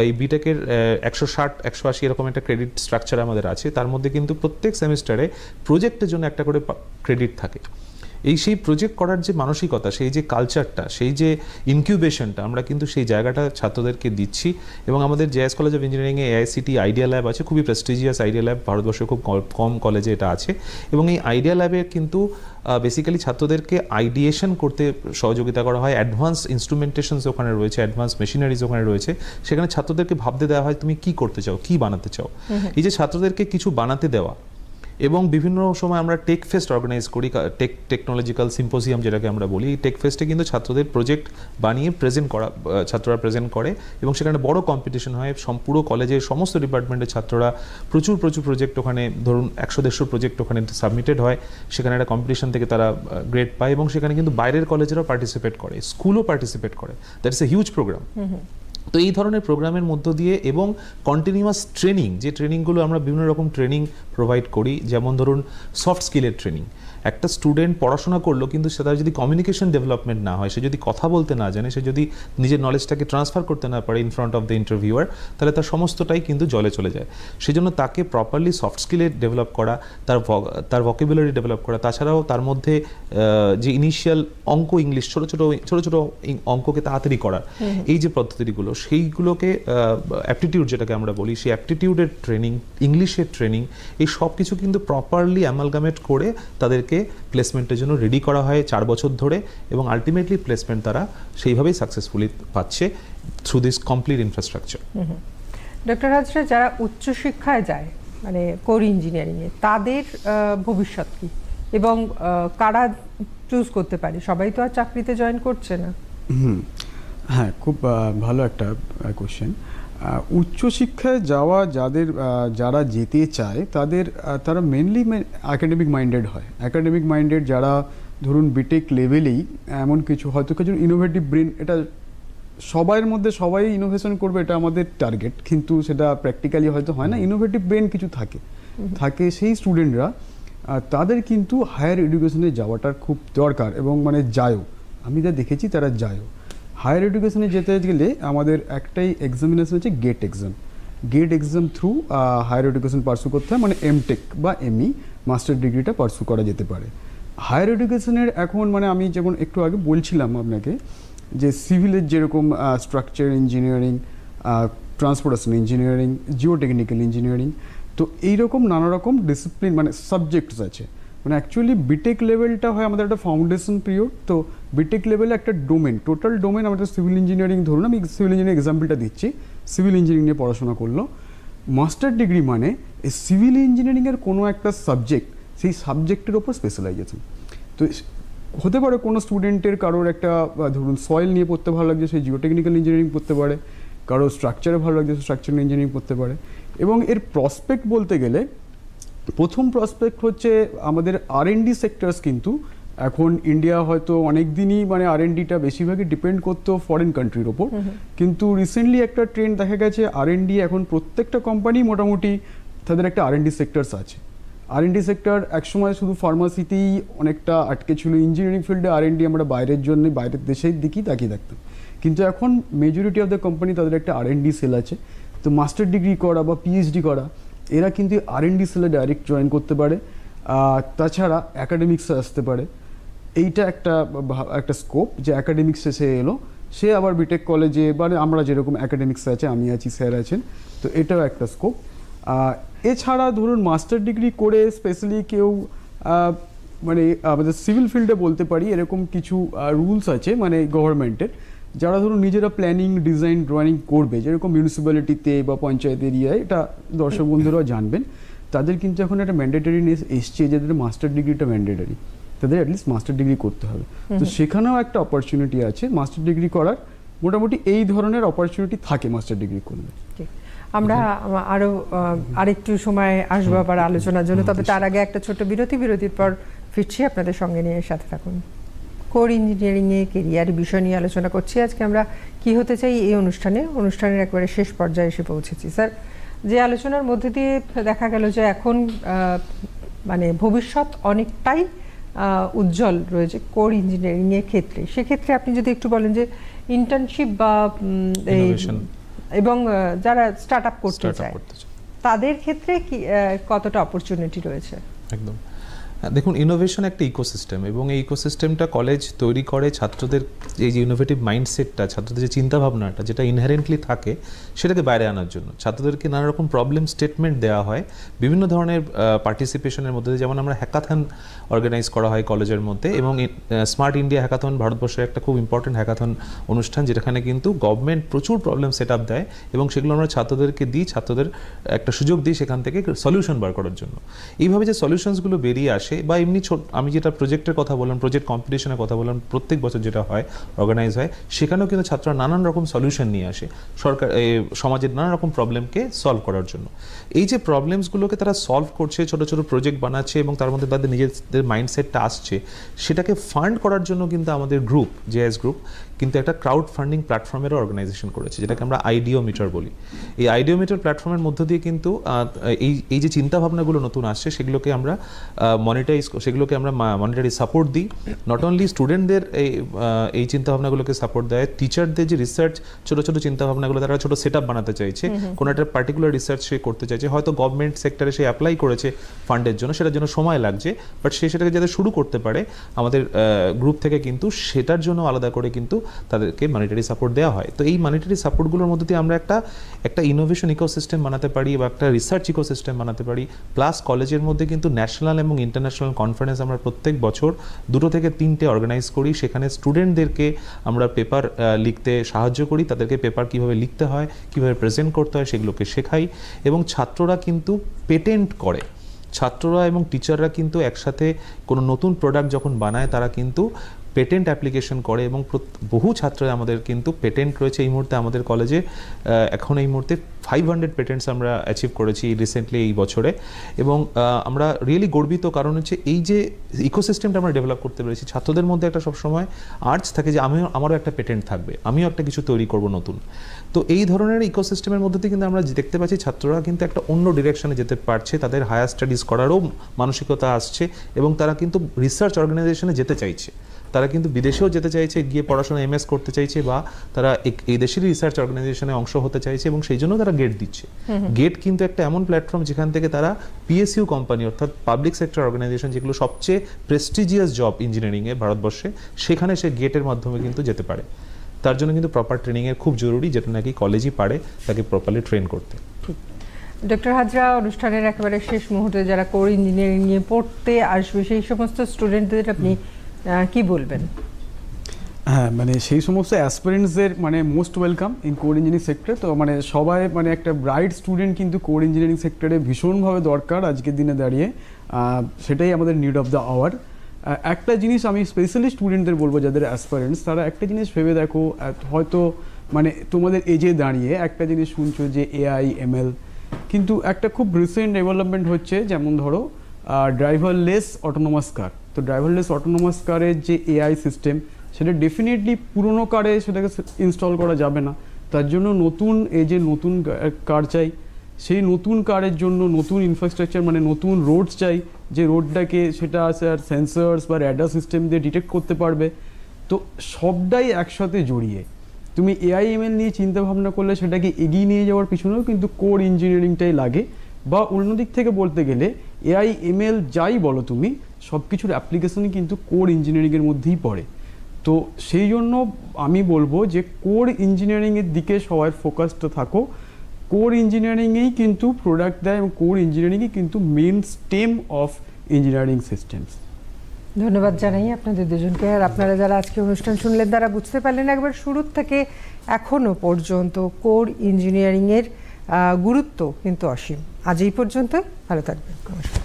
এই বিটেকের 160-180 এরকম একটা ক্রেডিট স্ট্রাকচার আমাদের আছে, তার মধ্যে কিন্তু প্রত্যেক সেমিস্টারে প্রজেক্টের জন্য একটা করে ক্রেডিট থাকে। সেই প্রজেক্ট করার যে মানসিকতা, সেই যে কালচারটা, সেই যে ইনকিউবেশনটা, আমরা কিন্তু সেই জায়গাটা ছাত্রদেরকে দিচ্ছি। এবং আমাদের জেএস কলেজ অফ ইঞ্জিনিয়ারিংয়ে AICTE আইডিয়া ল্যাব আছে, খুবই প্রেস্টিজিয়াস আইডিয়া ল্যাব, ভারতবর্ষে খুব কম কলেজে এটা আছে। এবং এই আইডিয়া ল্যাবে কিন্তু বেসিক্যালি ছাত্রদেরকে আইডিয়েশন করতে সহযোগিতা করা হয়। অ্যাডভান্স ইনস্ট্রুমেন্টেশনস ওখানে রয়েছে, অ্যাডভান্স মেশিনারিজ ওখানে রয়েছে, সেখানে ছাত্রদেরকে ভাবতে দেওয়া হয় তুমি কি করতে চাও, কি বানাতে চাও। এই যে ছাত্রদেরকে কিছু বানাতে দেওয়া, এবং বিভিন্ন সময় আমরা টেক ফেস্ট অর্গানাইজ করি, টেকনোলজিক্যাল সিম্পোজিয়াম যেটাকে আমরা বলি। এই টেক ফেস্টে কিন্তু ছাত্রদের প্রজেক্ট বানিয়ে ছাত্ররা প্রেজেন্ট করে, এবং সেখানে বড় কম্পিটিশন হয়। পুরো কলেজের সমস্ত ডিপার্টমেন্টের ছাত্ররা প্রচুর প্রজেক্ট, ওখানে ধরুন 100-150 প্রজেক্ট ওখানে সাবমিটেড হয়, সেখানে একটা কম্পিটিশন থেকে তারা গ্রেড পায়, এবং সেখানে কিন্তু বাইরের কলেজেরাও পার্টিসিপেট করে, স্কুলও পার্টিসিপেট করে। That is a huge programme. তো এই ধরনের প্রোগ্রামের মধ্য দিয়ে এবং কন্টিনিউয়াস ট্রেনিং, যে ট্রেনিংগুলো আমরা বিভিন্ন রকম ট্রেনিং প্রোভাইড করি, যেমন ধরুন সফট স্কিলের ট্রেনিং। একটা স্টুডেন্ট পড়াশোনা করলো কিন্তু সেটা যদি কমিউনিকেশন ডেভেলপমেন্ট না হয়, সে যদি কথা বলতে না জানে, সে যদি নিজের নলেজটাকে ট্রান্সফার করতে না পারে in front of the interviewer, তাহলে তার সমস্তটাই কিন্তু জলে চলে যায়। সেজন্য তাকে প্রপারলি সফট স্কিলে ডেভেলপ করা, তার ভোকাবুলারি ডেভেলপ করা, তাছাড়াও তার মধ্যে যে ইনিশিয়াল অঙ্ক, ইংলিশ ছোট ছোট অঙ্ককে তাড়াতাড়ি করা, এই যে পদ্ধতিগুলো, সেইগুলোকে অ্যাপটিটিউড যেটাকে আমরা বলি, সেই অ্যাপটিটিউডের ট্রেনিং, ইংলিশের ট্রেনিং, এই সব কিছু কিন্তু প্রপারলি অ্যামালগামেট করে তাদেরকে প্লেসমেন্টের জন্য রেডি করা হয় 4 বছর ধরে, এবং আলটিমেটলি প্লেসমেন্ট তারা সেইভাবেই সাকসেসফুলি পাচ্ছে through this complete infrastructure. Doctor Hazra, যারা উচ্চশিক্ষায় যায় মানে কোর ইঞ্জিনিয়ারিংয়ে, তাদের ভবিষ্যৎ কি? এবং কারা চুজ করতে পারে? সবাই তো আর চাকরিতে জয়েন করছে না। হ্যাঁ, খুব ভালো একটা কোশ্চেন। উচ্চশিক্ষায় যাওয়া যারা যেতে চায় তারা মেনলি অ্যাকাডেমিক মাইন্ডেড হয়। অ্যাকাডেমিক মাইন্ডেড যারা ধরুন বিটেক লেভেলেই এমন কিছু, হয়তো কিছু ইনোভেটিভ ব্রেন, এটা সবার মধ্যে সবাই ইনোভেশন করবে এটা আমাদের টার্গেট, কিন্তু সেটা প্র্যাকটিক্যালি হয়তো হয় না। ইনোভেটিভ ব্রেন কিছু থাকে সেই স্টুডেন্টরা, তাদের কিন্তু হায়ার এডুকেশনে যাওয়াটা খুব দরকার এবং মানে যায়ও, আমি যা দেখেছি তারা যায়ও। হায়ার এডুকেশনে যেতে গেলে আমাদের একটাই এক্সামিনেশন হচ্ছে GATE exam through higher education pursue করতে হয়, মানে এমটেক বা এমই মাস্টার ডিগ্রিটা পার্সু করা যেতে পারে। হায়ার এডুকেশনের এখন মানে আমি যেমন একটু আগে বলছিলাম আপনাকে যে সিভিলের যেরকম structure engineering, transportation engineering, geotechnical engineering, তো এইরকম নানা রকম ডিসিপ্লিন মানে সাবজেক্টস আছে। মানে অ্যাকচুয়ালি বিটেক লেভেলটা হয় আমাদের একটা ফাউন্ডেশন পিরিয়ড, তো বিটেক লেভেলে একটা ডোমেন, টোটাল ডোমেন আমাদের সিভিল ইঞ্জিনিয়ারিং, ধরুন আমি সিভিল ইঞ্জিনিয়ারিং এক্সাম্পলটা দিচ্ছি, সিভিল ইঞ্জিনিয়ারিং নিয়ে পড়াশোনা করলো। মাস্টার ডিগ্রি মানে এই সিভিল ইঞ্জিনিয়ারিংয়ের কোনো একটা সাবজেক্ট, সেই সাবজেক্টের ওপর স্পেশালাইজেশন। তো হতে পারে কোনো স্টুডেন্টের কারোর একটা ধরুন সয়েল নিয়ে পড়তে ভালো লাগছে, সেই জিওটেকনিক্যাল ইঞ্জিনিয়ারিং পড়তে পারে, কারো স্ট্রাকচারে ভালো লাগছে স্ট্রাকচারাল ইঞ্জিনিয়ারিং পড়তে পারে। এবং এর প্রসপেক্ট বলতে গেলে প্রথম প্রসপেক্ট হচ্ছে আমাদের R&D সেক্টরস, কিন্তু এখন ইন্ডিয়া হয়তো অনেক দিনই মানে R&Dটা বেশিরভাগই ডিপেন্ড করতো ফরেন কান্ট্রির ওপর, কিন্তু রিসেন্টলি একটা ট্রেন্ড দেখা গেছে R&D এখন প্রত্যেকটা কোম্পানি মোটামুটি তাদের একটা R&D সেক্টরস আছে। R&D সেক্টর একসময় শুধু ফার্মাসিতেই অনেকটা আটকে ছিল, ইঞ্জিনিয়ারিং ফিল্ডে R&D আমরা বাইরের জন্য বাইরের দেশের দিকেই তাকিয়ে থাকতাম, কিন্তু এখন মেজরিটি অফ দ্য কোম্পানি তাদের একটা R&D সেল আছে। তো মাস্টার ডিগ্রি করা বা PhD করা এরা কিন্তু R&D সেলে ডাইরেক্ট জয়েন করতে পারে। তাছাড়া অ্যাকাডেমিক্সে আসতে পারে, এইটা একটা স্কোপ যে অ্যাকাডেমিক্স শেষে এলো, সে আবার বিটেক কলেজে, মানে আমরা যেরকম অ্যাকাডেমিক্স আছে, আমি আছি, স্যার আছেন, তো এটাও একটা স্কোপ। এছাড়া ধরুন মাস্টার ডিগ্রি করে স্পেশালি কেউ মানে আমাদের সিভিল ফিল্ডে বলতে পারি এরকম কিছু রুলস আছে মানে গভর্নমেন্টের, যারা ধরুন নিজেরা প্ল্যানিং, ডিজাইন, ড্রয়িং করবে, যেরকম মিউনিসিপ্যালিটিতে বা পঞ্চায়েত এরিয়ায়, এটা দর্শক বন্ধুরাও জানবেন, তাদের কিন্তু এখন একটা ম্যান্ডেটরিনেস এসছে, যাদের মাস্টার ডিগ্রিটা ম্যান্ডেটরি, তাদের অ্যাটলিস্ট মাস্টার ডিগ্রি করতে হবে। তো সেখানেও একটা অপরচুনিটি আছে মাস্টার ডিগ্রি করার, মোটামুটি এই ধরনের অপরচুনিটি থাকে মাস্টার ডিগ্রি করলে। আমরা আরেকটু সময় আসবো আবার আলোচনার জন্য, তবে তার আগে একটা ছোট বিরতির পর ফিরছি আপনাদের সঙ্গে নিয়ে, সাথে থাকুন। কোর ইঞ্জিনিয়ারিংয়ে কেরিয়ার বিষয় নিয়ে আলোচনা করছি আজকে আমরা, কি হতে চাই এই অনুষ্ঠানের একবারে শেষ পর্যায়ে এসে পৌঁছেছি। স্যার, যে আলোচনার মধ্যে দিয়ে দেখা গেল যে এখন মানে ভবিষ্যৎ অনেকটাই উজ্জ্বল রয়েছে কোর ইঞ্জিনিয়ারিংয়ের ক্ষেত্রে, সেক্ষেত্রে আপনি যদি একটু বলেন যে ইন্টার্নশিপ বা এবং যারা স্টার্ট আপ করতে চায় তাদের ক্ষেত্রে কি কতটা অপরচুনিটি রয়েছে? একদম, দেখুন ইনোভেশন একটা ইকোসিস্টেম, এবং এই ইকোসিস্টেমটা কলেজ তৈরি করে ছাত্রদের এই যে ইনোভেটিভ মাইন্ডসেটটা, ছাত্রদের যে চিন্তাভাবনাটা যেটা ইনহেরেন্টলি থাকে সেটাকে বাইরে আনার জন্য ছাত্রদেরকে নানা রকম প্রবলেম স্টেটমেন্ট দেওয়া হয় বিভিন্ন ধরনের পার্টিসিপেশনের মধ্যে, যেমন আমরা হ্যাকাথন অর্গানাইজ করা হয় কলেজের মধ্যে, এবং স্মার্ট ইন্ডিয়া হ্যাকাথন ভারতবর্ষের একটা খুব ইম্পর্টেন্ট হ্যাকাথন অনুষ্ঠান, যেখানে কিন্তু গভর্নমেন্ট প্রচুর প্রবলেম সেট আপ দেয় এবং সেগুলো আমরা ছাত্রদেরকে দিই, ছাত্রদের একটা সুযোগ দিই সেখান থেকে সলিউশন বার করার জন্য। এইভাবে যে সলিউশনসগুলো বেরিয়ে আসে, বা এমনি আমি যেটা প্রজেক্টের কথা বললাম, প্রজেক্ট কম্পিটিশনের কথা বললাম, প্রত্যেক বছর যেটা হয় অর্গানাইজ হয়, সেখানেও কিন্তু ছাত্ররা নানান রকম সলিউশন নিয়ে আসে সমাজের নানা রকম প্রবলেমকে সলভ করার জন্য। এই যে প্রবলেমসগুলোকে তারা সলভ করছে, ছোট ছোট প্রজেক্ট বানাচ্ছে এবং তার মধ্যে তাদের নিজেদের মাইন্ডসেটটা আসছে, সেটাকে ফান্ড করার জন্য কিন্তু আমাদের গ্রুপ জেএস গ্রুপ কিন্তু একটা ক্রাউড ফান্ডিং প্ল্যাটফর্মেরও অর্গানাইজেশন করেছে, যেটাকে আমরা আইডিওমিটার বলি। এই আইডিওমিটার প্ল্যাটফর্মের মধ্য দিয়ে কিন্তু এই যে চিন্তাভাবনাগুলো নতুন আসছে সেগুলোকে আমরা সেগুলোকে আমরা মনিটারি সাপোর্ট দিই। নট অনলি স্টুডেন্টদের এই চিন্তাভাবনাগুলোকে সাপোর্ট দেয়, টিচারদের যে রিসার্চ ছোটো ছোটো চিন্তাভাবনাগুলো তারা ছোটো সেট আপ বানাতে চাইছে, কোনো একটা পার্টিকুলার রিসার্চ সে করতে চাইছে, হয়তো গভর্নমেন্ট সেক্টরে সে অ্যাপ্লাই করেছে ফান্ডের জন্য, সেটার জন্য সময় লাগছে, বাট সে সেটাকে যাতে শুরু করতে পারে আমাদের গ্রুপ থেকে কিন্তু সেটার জন্য আলাদা করে কিন্তু তাদেরকে মনিটারি সাপোর্ট দেওয়া হয়। তো এই মনিটারি সাপোর্টগুলোর মধ্যে দিয়ে আমরা একটা ইনোভেশন ইকোসিস্টেম বানাতে পারি বা একটা রিসার্চ ইকোসিস্টেম বানাতে পারি। প্লাস কলেজের মধ্যে কিন্তু ন্যাশনাল এবং ইন্টারন্যাশনাল কনফারেন্স আমরা প্রত্যেক বছর 2 থেকে 3টে অর্গানাইজ করি, সেখানে স্টুডেন্টদেরকে আমরা পেপার লিখতে সাহায্য করি, তাদেরকে পেপার কীভাবে লিখতে হয়, কীভাবে প্রেজেন্ট করতে হয় সেগুলোকে শেখাই, এবং ছাত্ররা কিন্তু পেটেন্ট করে ছাত্ররা এবং টিচাররা কিন্তু একসাথে কোনো নতুন প্রোডাক্ট যখন বানায় তারা কিন্তু পেটেন্ট অ্যাপ্লিকেশন করে, এবং বহু ছাত্র আমাদের কিন্তু পেটেন্ট রয়েছে এই মুহূর্তে আমাদের কলেজে। এখন এই মুহূর্তে 500 পেটেন্টস আমরা অ্যাচিভ করেছি রিসেন্টলি এই বছরে, এবং আমরা রিয়েলি গর্বিত, কারণ হচ্ছে এই যে ইকোসিস্টেমটা আমরা ডেভেলপ করতে পেরেছি। ছাত্রদের মধ্যে একটা সবসময় আর্টস থাকে যে আমারও একটা পেটেন্ট থাকবে, আমিও একটা কিছু তৈরি করব নতুন। তো এই ধরনের ইকোসিস্টেমের মধ্যে কিন্তু আমরা দেখতে পাচ্ছি ছাত্ররা কিন্তু একটা অন্য ডিরেকশনে যেতে পারছে, তাদের হায়ার স্টাডিজ করারও মানসিকতা আসছে, এবং তারা কিন্তু রিসার্চ অর্গানাইজেশনে যেতে চাইছে, তারা কিন্তু বিদেশেও যেতে চাইছে, গিয়ে পড়াশোনা MS করতে চাইছে, বা তারা এই দেশেরই রিসার্চ অর্গানাইজেশনে অংশ হতে চাইছে, এবং সেই জন্য তারা গেট দিচ্ছে। গেট কিন্তু একটা এমন প্ল্যাটফর্ম যেখান থেকে তারা PSU কোম্পানি অর্থাৎ পাবলিক সেক্টর অর্গানাইজেশন, যেগুলো সবচেয়ে প্রেস্টিজিয়াস জব ইঞ্জিনিয়ারিংয়ে ভারতবর্ষে, সেখানে সে গেটের মাধ্যমে কিন্তু যেতে পারে। তার জন্য কিন্তু প্রপার ট্রেনিংয়ের খুব জরুরি, যেটা নাকি কলেজই পারে তাকে প্রপারলি ট্রেন করতে। ডক্টর হাজরা, অনুষ্ঠানের একেবারে শেষ মুহূর্তে যারা কোর ইঞ্জিনিয়ারিং নিয়ে পড়তে আসবে সেই সমস্ত স্টুডেন্টদের আপনি কি বলবেন? হ্যাঁ, মানে সেই সমস্ত অ্যাসপিরেন্টসদের মানে most welcome in core engineering সেক্টরে। তো মানে সবাই মানে একটা ব্রাইট স্টুডেন্ট কিন্তু কোর ইঞ্জিনিয়ারিং সেক্টরে ভীষণভাবে দরকার আজকের দিনে দাঁড়িয়ে, সেটাই আমাদের নিড অফ দ্য আওয়ার। একটা জিনিস আমি স্পেশালি স্টুডেন্টদের বলবো যাদের অ্যাসপিরেন্টস, তারা একটা জিনিস ভেবে দেখো, হয়তো মানে তোমাদের এজে দাঁড়িয়ে একটা জিনিস শুনছো যে AI ML, কিন্তু একটা খুব রিসেন্ট ডেভেলপমেন্ট হচ্ছে, যেমন ধরো ড্রাইভারলেস অটোনোমাস কার। তো ড্রাইভারলেস অটোনোমাস কারের যে AI সিস্টেম, সেটা ডেফিনেটলি পুরনো কারে সেটাকে ইনস্টল করা যাবে না। তার জন্য নতুন যে নতুন কার চাই, সেই নতুন কারের জন্য নতুন ইনফ্রাস্ট্রাকচার, মানে নতুন রোডস চাই, যে রোডটাকে সেটা আর সেন্সার্স বা র্যাডার সিস্টেম দিয়ে ডিটেক্ট করতে পারবে। তো সবটাই একসাথে জড়িয়ে তুমি AI ML নিয়ে চিন্তা ভাবনা করলে সেটাকে এগিয়ে নিয়ে যাওয়ার পিছনেও কিন্তু কোর ইঞ্জিনিয়ারিংটাই লাগে। বা অন্য দিক থেকে বলতে গেলে AI ML যাই বলো তুমি, সব কিছুর অ্যাপ্লিকেশনই কিন্তু কোর ইঞ্জিনিয়ারিংয়ের মধ্যেই পড়ে। তো সেই জন্য আমি বলবো যে কোর ইঞ্জিনিয়ারিংয়ের দিকে সবার ফোকাসটা থাকো। কোর ইঞ্জিনিয়ারিংয়েই কিন্তু প্রোডাক্ট দেয়, এবং কোর ইঞ্জিনিয়ারিংই কিন্তু main stem of engineering systems. ধন্যবাদ জানাই আপনাদের দুজনকে। আর আপনারা যারা আজকে অনুষ্ঠান শুনলেন তারা বুঝতে পারলেন একবার শুরু থেকে এখনো পর্যন্ত কোর ইঞ্জিনিয়ারিংয়ের গুরুত্ব কিন্তু অসীম। আজ এই পর্যন্ত, ভালো থাকবেন, নমস্কার।